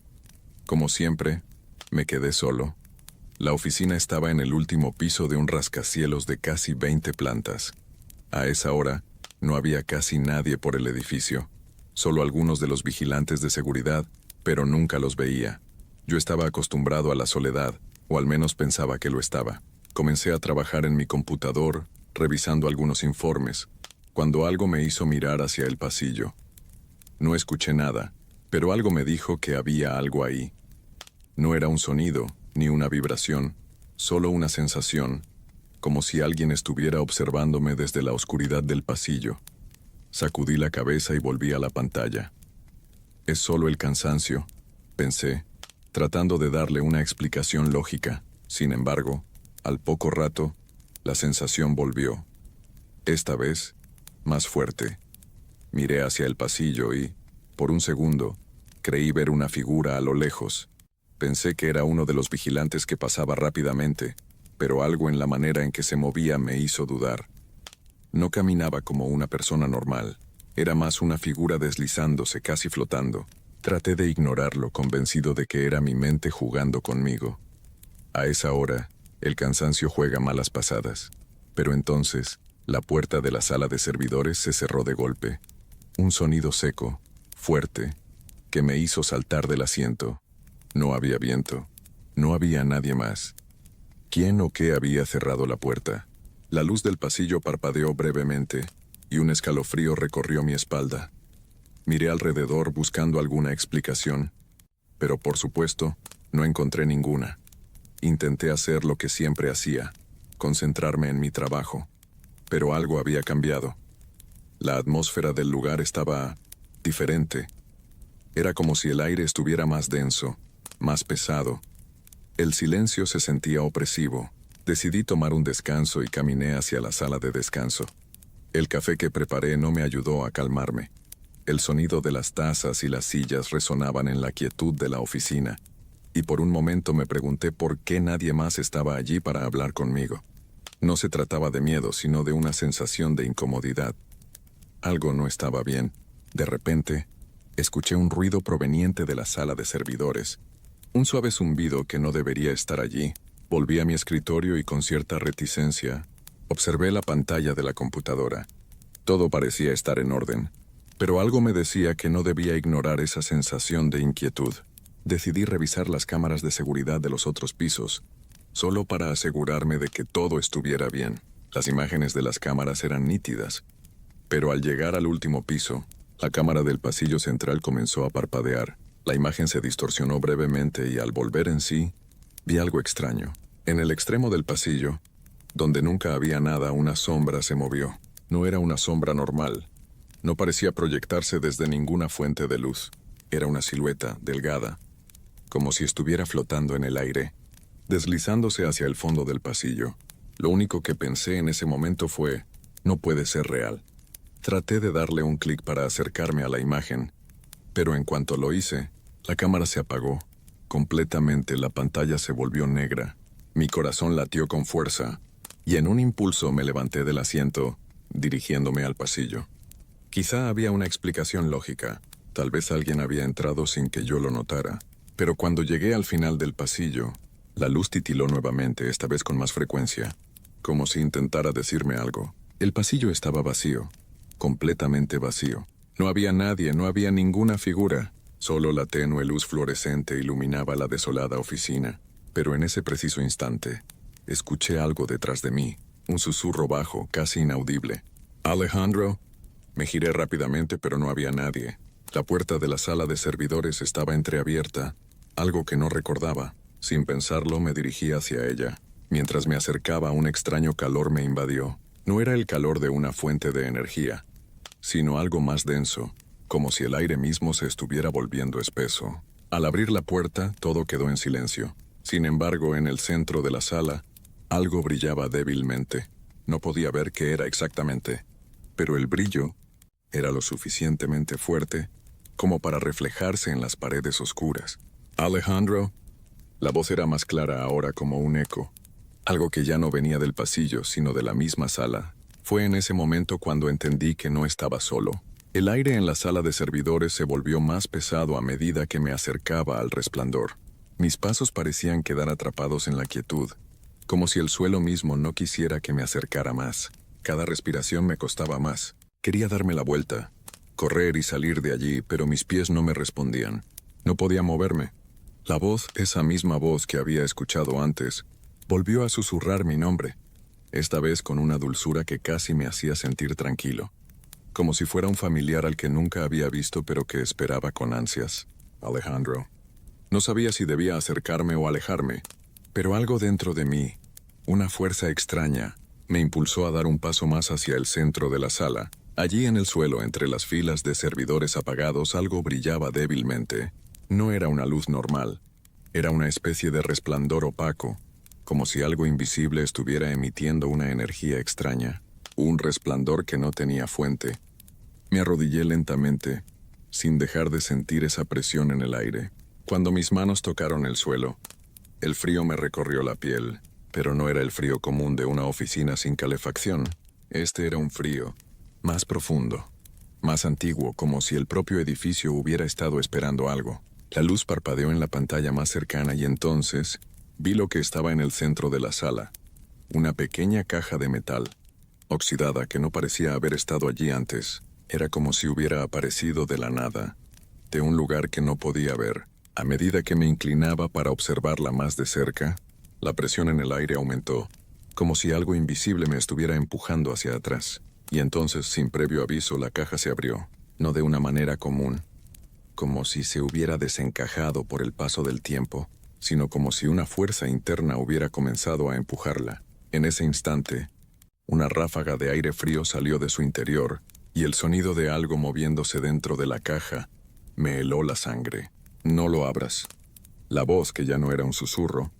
Como siempre, me quedé solo. La oficina estaba en el último piso de un rascacielos de casi 20 plantas. A esa hora, no había casi nadie por el edificio, solo algunos de los vigilantes de seguridad, pero nunca los veía. Yo estaba acostumbrado a la soledad, o al menos pensaba que lo estaba. Comencé a trabajar en mi computador, revisando algunos informes, cuando algo me hizo mirar hacia el pasillo. No escuché nada, pero algo me dijo que había algo ahí. No era un sonido, ni una vibración, solo una sensación, como si alguien estuviera observándome desde la oscuridad del pasillo. Sacudí la cabeza y volví a la pantalla. Es solo el cansancio, pensé, tratando de darle una explicación lógica. Sin embargo, al poco rato, la sensación volvió. Esta vez, más fuerte. Miré hacia el pasillo y, por un segundo, creí ver una figura a lo lejos. Pensé que era uno de los vigilantes que pasaba rápidamente, pero algo en la manera en que se movía me hizo dudar. No caminaba como una persona normal, era más una figura deslizándose, casi flotando. Traté de ignorarlo, convencido de que era mi mente jugando conmigo. A esa hora, el cansancio juega malas pasadas. Pero entonces, la puerta de la sala de servidores se cerró de golpe. Un sonido seco, fuerte, que me hizo saltar del asiento. No había viento. No había nadie más. ¿Quién o qué había cerrado la puerta? La luz del pasillo parpadeó brevemente, y un escalofrío recorrió mi espalda. Miré alrededor buscando alguna explicación, pero por supuesto, no encontré ninguna. Intenté hacer lo que siempre hacía, concentrarme en mi trabajo, pero algo había cambiado. La atmósfera del lugar estaba diferente. Era como si el aire estuviera más denso, más pesado. El silencio se sentía opresivo. Decidí tomar un descanso y caminé hacia la sala de descanso. El café que preparé no me ayudó a calmarme. El sonido de las tazas y las sillas resonaban en la quietud de la oficina, y por un momento me pregunté por qué nadie más estaba allí para hablar conmigo. No se trataba de miedo, sino de una sensación de incomodidad. Algo no estaba bien. De repente, escuché un ruido proveniente de la sala de servidores. Un suave zumbido que no debería estar allí. Volví a mi escritorio y con cierta reticencia, observé la pantalla de la computadora. Todo parecía estar en orden, pero algo me decía que no debía ignorar esa sensación de inquietud. Decidí revisar las cámaras de seguridad de los otros pisos. solo para asegurarme de que todo estuviera bien. Las imágenes de las cámaras eran nítidas, pero al llegar al último piso, la cámara del pasillo central comenzó a parpadear. La imagen se distorsionó brevemente y al volver en sí, vi algo extraño. En el extremo del pasillo, donde nunca había nada, una sombra se movió. No era una sombra normal. No parecía proyectarse desde ninguna fuente de luz. Era una silueta delgada, como si estuviera flotando en el aire, deslizándose hacia el fondo del pasillo. Lo único que pensé en ese momento fue, no puede ser real. Traté de darle un clic para acercarme a la imagen, pero en cuanto lo hice, la cámara se apagó. Completamente la pantalla se volvió negra. Mi corazón latió con fuerza, y en un impulso me levanté del asiento, dirigiéndome al pasillo. Quizá había una explicación lógica. Tal vez alguien había entrado sin que yo lo notara. Pero cuando llegué al final del pasillo, la luz titiló nuevamente, esta vez con más frecuencia, como si intentara decirme algo. El pasillo estaba vacío, completamente vacío. No había nadie, no había ninguna figura. Solo la tenue luz fluorescente iluminaba la desolada oficina. Pero en ese preciso instante, escuché algo detrás de mí, un susurro bajo, casi inaudible. «Alejandro». Me giré rápidamente, pero no había nadie. La puerta de la sala de servidores estaba entreabierta, algo que no recordaba. Sin pensarlo, me dirigí hacia ella. Mientras me acercaba, un extraño calor me invadió. No era el calor de una fuente de energía, sino algo más denso, como si el aire mismo se estuviera volviendo espeso. Al abrir la puerta, todo quedó en silencio. Sin embargo, en el centro de la sala, algo brillaba débilmente. No podía ver qué era exactamente, pero el brillo era lo suficientemente fuerte como para reflejarse en las paredes oscuras. «Alejandro». La voz era más clara ahora, como un eco, algo que ya no venía del pasillo, sino de la misma sala. Fue en ese momento cuando entendí que no estaba solo. El aire en la sala de servidores se volvió más pesado a medida que me acercaba al resplandor. Mis pasos parecían quedar atrapados en la quietud, como si el suelo mismo no quisiera que me acercara más. Cada respiración me costaba más. Quería darme la vuelta, correr y salir de allí, pero mis pies no me respondían. No podía moverme. La voz, esa misma voz que había escuchado antes, volvió a susurrar mi nombre, esta vez con una dulzura que casi me hacía sentir tranquilo, como si fuera un familiar al que nunca había visto pero que esperaba con ansias. «Alejandro». No sabía si debía acercarme o alejarme, pero algo dentro de mí, una fuerza extraña, me impulsó a dar un paso más hacia el centro de la sala. Allí en el suelo, entre las filas de servidores apagados, algo brillaba débilmente. No era una luz normal, era una especie de resplandor opaco, como si algo invisible estuviera emitiendo una energía extraña, un resplandor que no tenía fuente. Me arrodillé lentamente, sin dejar de sentir esa presión en el aire. Cuando mis manos tocaron el suelo, el frío me recorrió la piel, pero no era el frío común de una oficina sin calefacción. Este era un frío más profundo, más antiguo, como si el propio edificio hubiera estado esperando algo. La luz parpadeó en la pantalla más cercana y entonces vi lo que estaba en el centro de la sala, una pequeña caja de metal, oxidada, que no parecía haber estado allí antes. Era como si hubiera aparecido de la nada, de un lugar que no podía ver. A medida que me inclinaba para observarla más de cerca, la presión en el aire aumentó, como si algo invisible me estuviera empujando hacia atrás. Y entonces, sin previo aviso, la caja se abrió, no de una manera común, como si se hubiera desencajado por el paso del tiempo, sino como si una fuerza interna hubiera comenzado a empujarla. En ese instante, una ráfaga de aire frío salió de su interior, y el sonido de algo moviéndose dentro de la caja me heló la sangre. «No lo abras». La voz, que ya no era un susurro,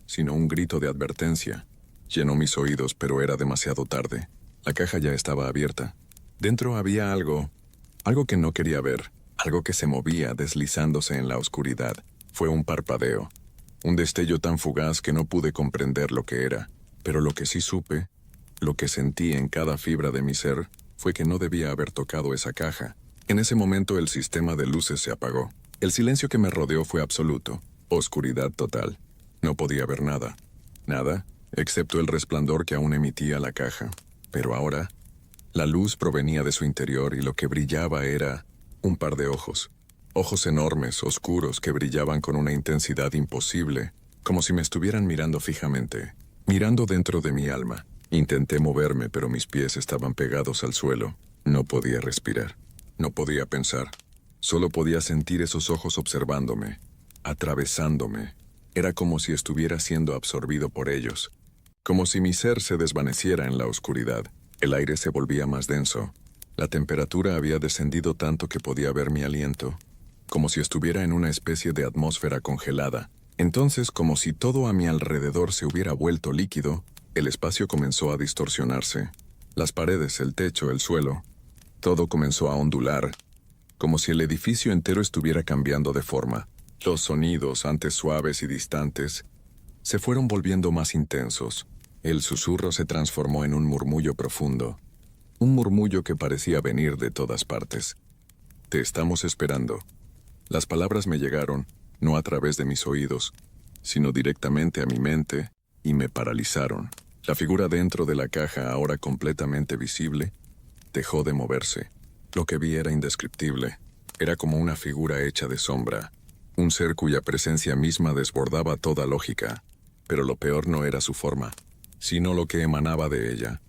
sino un grito de advertencia, llenó mis oídos, pero era demasiado tarde. La caja ya estaba abierta. Dentro había algo que no quería ver, algo que se movía deslizándose en la oscuridad. Fue un parpadeo, un destello tan fugaz que no pude comprender lo que era, pero lo que sí supe, lo que sentí en cada fibra de mi ser, fue que no debía haber tocado esa caja. En ese momento el sistema de luces se apagó. El silencio que me rodeó fue absoluto, oscuridad total. No podía ver nada, nada, excepto el resplandor que aún emitía la caja. Pero ahora, la luz provenía de su interior y lo que brillaba era un par de ojos. Ojos enormes, oscuros, que brillaban con una intensidad imposible como si me estuvieran mirando fijamente, mirando dentro de mi alma. Intenté moverme, pero mis pies estaban pegados al suelo. No podía respirar. No podía pensar. Solo podía sentir esos ojos observándome, atravesándome. Era como si estuviera siendo absorbido por ellos, como si mi ser se desvaneciera en la oscuridad. El aire se volvía más denso. La temperatura había descendido tanto que podía ver mi aliento, como si estuviera en una especie de atmósfera congelada. Entonces, como si todo a mi alrededor se hubiera vuelto líquido, el espacio comenzó a distorsionarse. Las paredes, el techo, el suelo, todo comenzó a ondular, como si el edificio entero estuviera cambiando de forma. Los sonidos, antes suaves y distantes, se fueron volviendo más intensos. El susurro se transformó en un murmullo profundo, un murmullo que parecía venir de todas partes. Te estamos esperando. Las palabras me llegaron, no a través de mis oídos, sino directamente a mi mente, y me paralizaron. La figura dentro de la caja, ahora completamente visible, dejó de moverse. Lo que vi era indescriptible. Era como una figura hecha de sombra, un ser cuya presencia misma desbordaba toda lógica. Pero lo peor no era su forma, sino lo que emanaba de ella.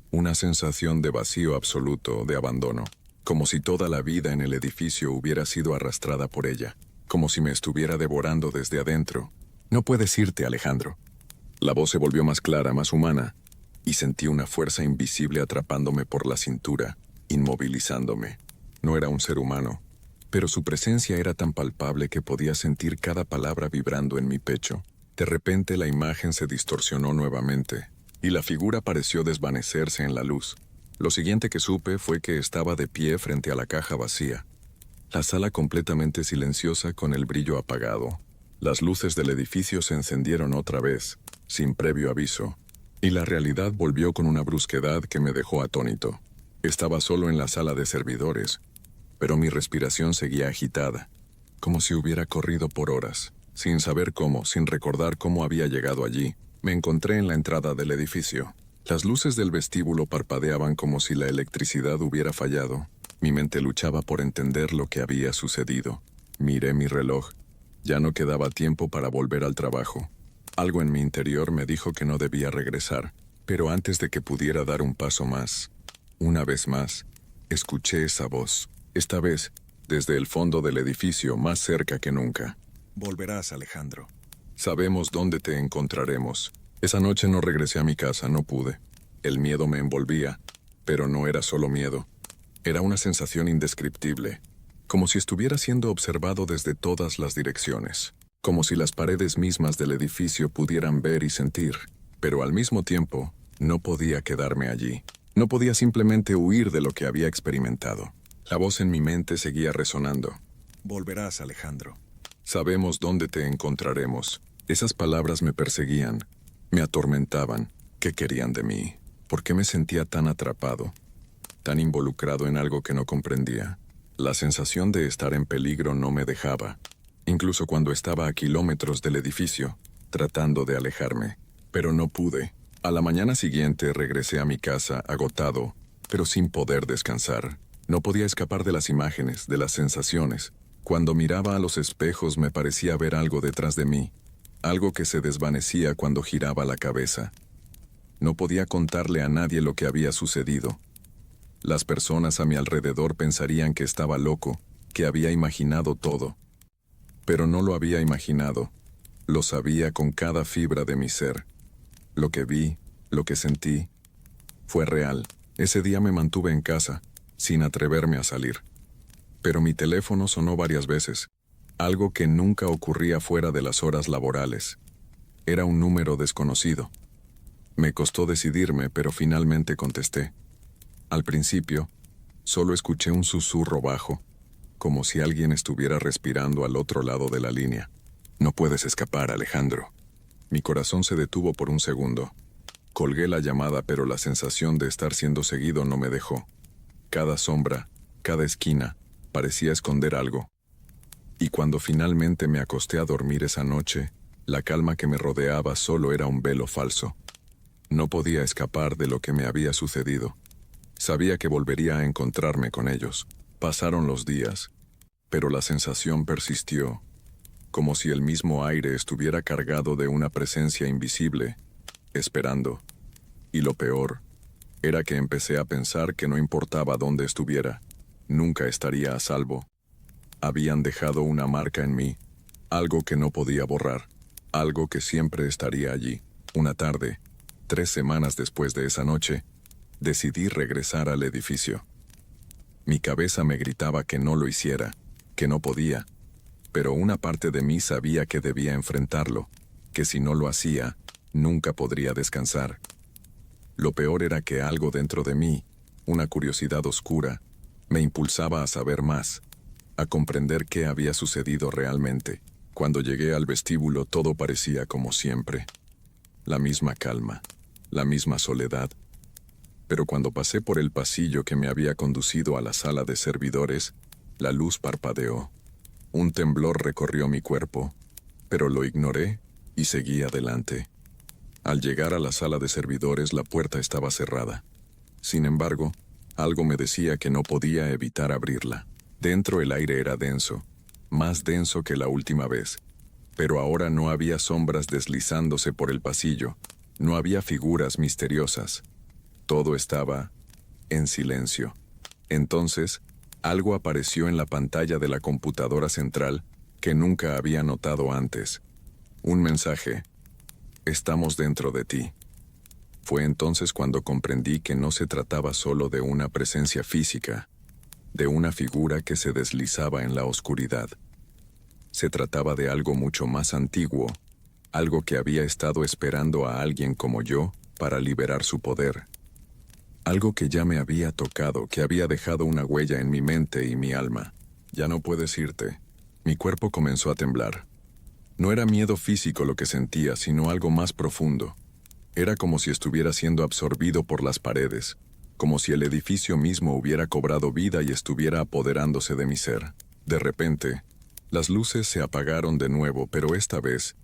Una sensación de vacío absoluto, de abandono, como si toda la vida en el edificio hubiera sido arrastrada por ella, como si me estuviera devorando desde adentro. No puedes irte, Alejandro. La voz se volvió más clara, más humana, y sentí una fuerza invisible atrapándome por la cintura, inmovilizándome. No era un ser humano, pero su presencia era tan palpable que podía sentir cada palabra vibrando en mi pecho. De repente la imagen se distorsionó nuevamente, y la figura pareció desvanecerse en la luz. Lo siguiente que supe fue que estaba de pie frente a la caja vacía. La sala completamente silenciosa con el brillo apagado. Las luces del edificio se encendieron otra vez, sin previo aviso, y la realidad volvió con una brusquedad que me dejó atónito. Estaba solo en la sala de servidores, pero mi respiración seguía agitada, como si hubiera corrido por horas. Sin saber cómo, sin recordar cómo había llegado allí, me encontré en la entrada del edificio. Las luces del vestíbulo parpadeaban como si la electricidad hubiera fallado. Mi mente luchaba por entender lo que había sucedido. Miré mi reloj. Ya no quedaba tiempo para volver al trabajo. Algo en mi interior me dijo que no debía regresar, pero antes de que pudiera dar un paso más, una vez más, escuché esa voz. Esta vez, desde el fondo del edificio, más cerca que nunca. Volverás, Alejandro. Sabemos dónde te encontraremos. Esa noche no regresé a mi casa, no pude. El miedo me envolvía, pero no era solo miedo. Era una sensación indescriptible, como si estuviera siendo observado desde todas las direcciones, como si las paredes mismas del edificio pudieran ver y sentir, pero al mismo tiempo, no podía quedarme allí. No podía simplemente huir de lo que había experimentado. La voz en mi mente seguía resonando. Volverás, Alejandro. Sabemos dónde te encontraremos. Esas palabras me perseguían, me atormentaban. ¿Qué querían de mí? ¿Por qué me sentía tan atrapado, tan involucrado en algo que no comprendía? La sensación de estar en peligro no me dejaba, incluso cuando estaba a kilómetros del edificio, tratando de alejarme. Pero no pude. A la mañana siguiente regresé a mi casa agotado, pero sin poder descansar. No podía escapar de las imágenes, de las sensaciones. Cuando miraba a los espejos me parecía ver algo detrás de mí, algo que se desvanecía cuando giraba la cabeza. No podía contarle a nadie lo que había sucedido. Las personas a mi alrededor pensarían que estaba loco, que había imaginado todo. Pero no lo había imaginado. Lo sabía con cada fibra de mi ser. Lo que vi, lo que sentí, fue real. Ese día me mantuve en casa, sin atreverme a salir. Pero mi teléfono sonó varias veces, algo que nunca ocurría fuera de las horas laborales. Era un número desconocido. Me costó decidirme, pero finalmente contesté. Al principio, solo escuché un susurro bajo, como si alguien estuviera respirando al otro lado de la línea. No puedes escapar, Alejandro. Mi corazón se detuvo por un segundo. Colgué la llamada, pero la sensación de estar siendo seguido no me dejó. Cada sombra, cada esquina, parecía esconder algo. Y cuando finalmente me acosté a dormir esa noche, la calma que me rodeaba solo era un velo falso. No podía escapar de lo que me había sucedido. Sabía que volvería a encontrarme con ellos. Pasaron los días, pero la sensación persistió. como si el mismo aire estuviera cargado de una presencia invisible, esperando. Y lo peor, era que empecé a pensar que no importaba dónde estuviera, nunca estaría a salvo. Habían dejado una marca en mí, algo que no podía borrar, algo que siempre estaría allí. Una tarde, 3 semanas después de esa noche, decidí regresar al edificio. Mi cabeza me gritaba que no lo hiciera, que no podía, pero una parte de mí sabía que debía enfrentarlo, que si no lo hacía, nunca podría descansar. Lo peor era que algo dentro de mí, una curiosidad oscura, me impulsaba a saber más, a comprender qué había sucedido realmente. Cuando llegué al vestíbulo todo parecía como siempre. La misma calma, la misma soledad. Pero cuando pasé por el pasillo que me había conducido a la sala de servidores, la luz parpadeó. Un temblor recorrió mi cuerpo, pero lo ignoré y seguí adelante. Al llegar a la sala de servidores la puerta estaba cerrada. Sin embargo, algo me decía que no podía evitar abrirla. Dentro el aire era denso, más denso que la última vez, pero ahora no había sombras deslizándose por el pasillo, no había figuras misteriosas. Todo estaba en silencio. Entonces, algo apareció en la pantalla de la computadora central que nunca había notado antes. Un mensaje: "Estamos dentro de ti". Fue entonces cuando comprendí que no se trataba solo de una presencia física, de una figura que se deslizaba en la oscuridad. Se trataba de algo mucho más antiguo, algo que había estado esperando a alguien como yo para liberar su poder. Algo que ya me había tocado, que había dejado una huella en mi mente y mi alma. Ya no puedes irte. Mi cuerpo comenzó a temblar. No era miedo físico lo que sentía, sino algo más profundo. Era como si estuviera siendo absorbido por las paredes, como si el edificio mismo hubiera cobrado vida y estuviera apoderándose de mi ser. De repente, las luces se apagaron de nuevo, pero esta vez,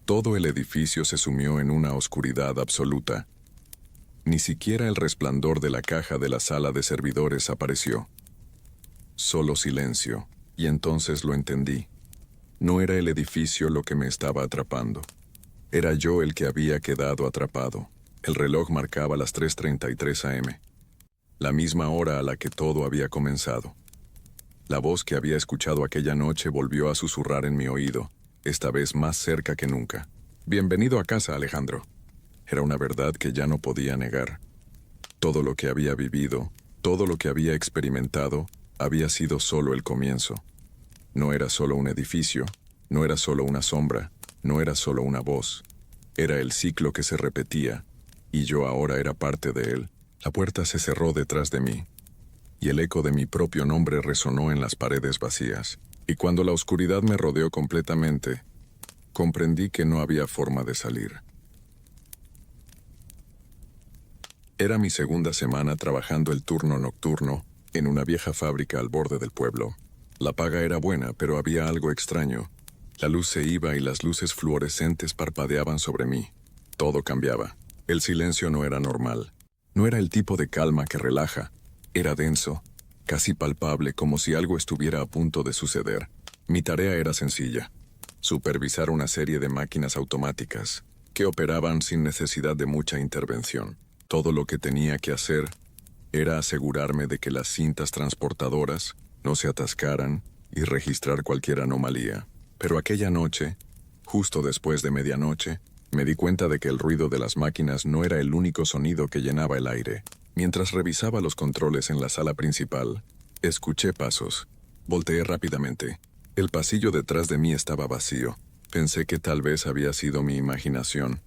todo el edificio se sumió en una oscuridad absoluta. Ni siquiera el resplandor de la caja de la sala de servidores apareció. Solo silencio, y entonces lo entendí. No era el edificio lo que me estaba atrapando. Era yo el que había quedado atrapado. El reloj marcaba las 3:33 am. La misma hora a la que todo había comenzado. La voz que había escuchado aquella noche volvió a susurrar en mi oído, esta vez más cerca que nunca. «Bienvenido a casa, Alejandro». Era una verdad que ya no podía negar. Todo lo que había vivido, todo lo que había experimentado, había sido solo el comienzo. No era solo un edificio, no era solo una sombra, no era solo una voz. Era el ciclo que se repetía, y yo ahora era parte de él. La puerta se cerró detrás de mí, y el eco de mi propio nombre resonó en las paredes vacías. Y cuando la oscuridad me rodeó completamente, comprendí que no había forma de salir. Era mi segunda semana trabajando el turno nocturno en una vieja fábrica al borde del pueblo. La paga era buena, pero había algo extraño. La luz se iba y las luces fluorescentes parpadeaban sobre mí. Todo cambiaba. El silencio no era normal. No era el tipo de calma que relaja. Era denso, casi palpable, como si algo estuviera a punto de suceder. Mi tarea era sencilla: supervisar una serie de máquinas automáticas que operaban sin necesidad de mucha intervención. Todo lo que tenía que hacer era asegurarme de que las cintas transportadoras no se atascaran y registrar cualquier anomalía. Pero aquella noche, justo después de medianoche, me di cuenta de que el ruido de las máquinas no era el único sonido que llenaba el aire. Mientras revisaba los controles en la sala principal, escuché pasos. Volteé rápidamente. El pasillo detrás de mí estaba vacío. Pensé que tal vez había sido mi imaginación,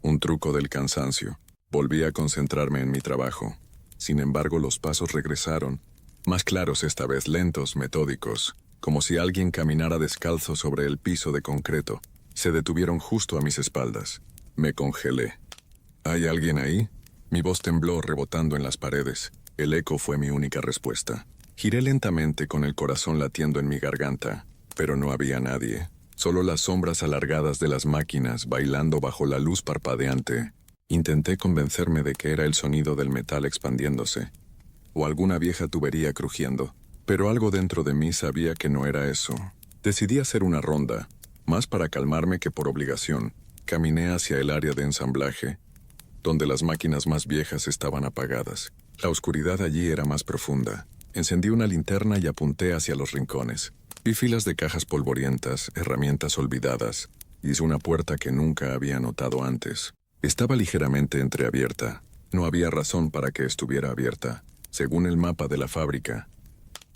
un truco del cansancio. Volví a concentrarme en mi trabajo. Sin embargo, los pasos regresaron, más claros esta vez, lentos, metódicos, como si alguien caminara descalzo sobre el piso de concreto. Se detuvieron justo a mis espaldas. Me congelé. ¿Hay alguien ahí? Mi voz tembló rebotando en las paredes. El eco fue mi única respuesta. Giré lentamente con el corazón latiendo en mi garganta, pero no había nadie. Solo las sombras alargadas de las máquinas bailando bajo la luz parpadeante. Intenté convencerme de que era el sonido del metal expandiéndose, o alguna vieja tubería crujiendo, pero algo dentro de mí sabía que no era eso. Decidí hacer una ronda, Más para calmarme que por obligación, caminé hacia el área de ensamblaje, donde las máquinas más viejas estaban apagadas. La oscuridad allí era más profunda. Encendí una linterna y apunté hacia los rincones. Vi filas de cajas polvorientas, herramientas olvidadas, y una puerta que nunca había notado antes. Estaba ligeramente entreabierta. No había razón para que estuviera abierta. Según el mapa de la fábrica,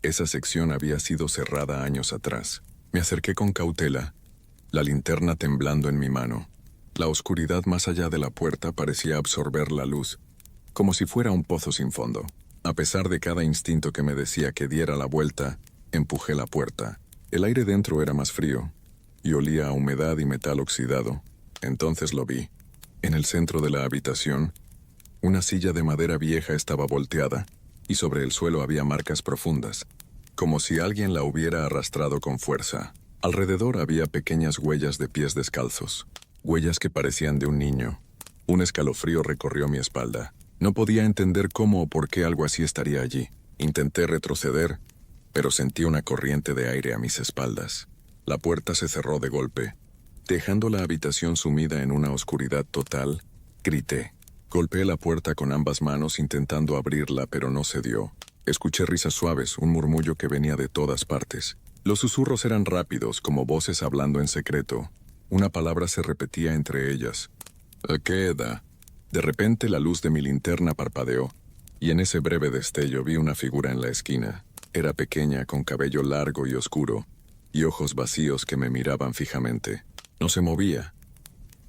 esa sección había sido cerrada años atrás. Me acerqué con cautela, la linterna temblando en mi mano. La oscuridad más allá de la puerta parecía absorber la luz, como si fuera un pozo sin fondo. A pesar de cada instinto que me decía que diera la vuelta, empujé la puerta. El aire dentro era más frío, y olía a humedad y metal oxidado. Entonces lo vi. En el centro de la habitación, una silla de madera vieja estaba volteada, y sobre el suelo había marcas profundas, como si alguien la hubiera arrastrado con fuerza. Alrededor había pequeñas huellas de pies descalzos, huellas que parecían de un niño. Un escalofrío recorrió mi espalda. No podía entender cómo o por qué algo así estaría allí. Intenté retroceder, pero sentí una corriente de aire a mis espaldas. La puerta se cerró de golpe, dejando la habitación sumida en una oscuridad total. Grité. Golpeé la puerta con ambas manos intentando abrirla, pero no se dio. Escuché risas suaves, un murmullo que venía de todas partes. Los susurros eran rápidos, como voces hablando en secreto. Una palabra se repetía entre ellas. «Queda». De repente la luz de mi linterna parpadeó, y en ese breve destello vi una figura en la esquina. Era pequeña, con cabello largo y oscuro, y ojos vacíos que me miraban fijamente. No se movía,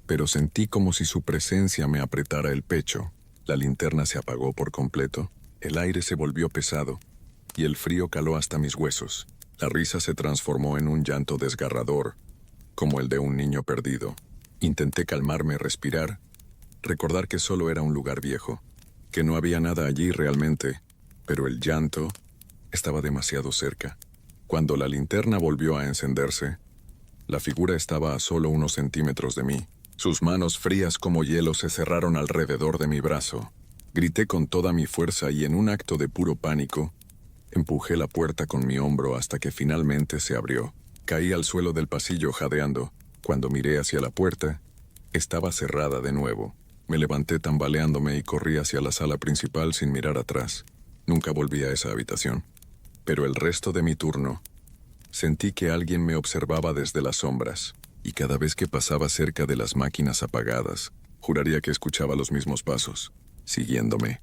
pero sentí como si su presencia me apretara el pecho. La linterna se apagó por completo, el aire se volvió pesado, y el frío caló hasta mis huesos. La risa se transformó en un llanto desgarrador, como el de un niño perdido. Intenté calmarme, respirar, recordar que solo era un lugar viejo, que no había nada allí realmente, pero el llanto estaba demasiado cerca. Cuando la linterna volvió a encenderse, la figura estaba a solo unos centímetros de mí. Sus manos frías como hielo se cerraron alrededor de mi brazo. Grité con toda mi fuerza y en un acto de puro pánico, empujé la puerta con mi hombro hasta que finalmente se abrió. Caí al suelo del pasillo jadeando. Cuando miré hacia la puerta, estaba cerrada de nuevo. Me levanté tambaleándome y corrí hacia la sala principal sin mirar atrás. Nunca volví a esa habitación. Pero el resto de mi turno, sentí que alguien me observaba desde las sombras, y cada vez que pasaba cerca de las máquinas apagadas, juraría que escuchaba los mismos pasos, siguiéndome.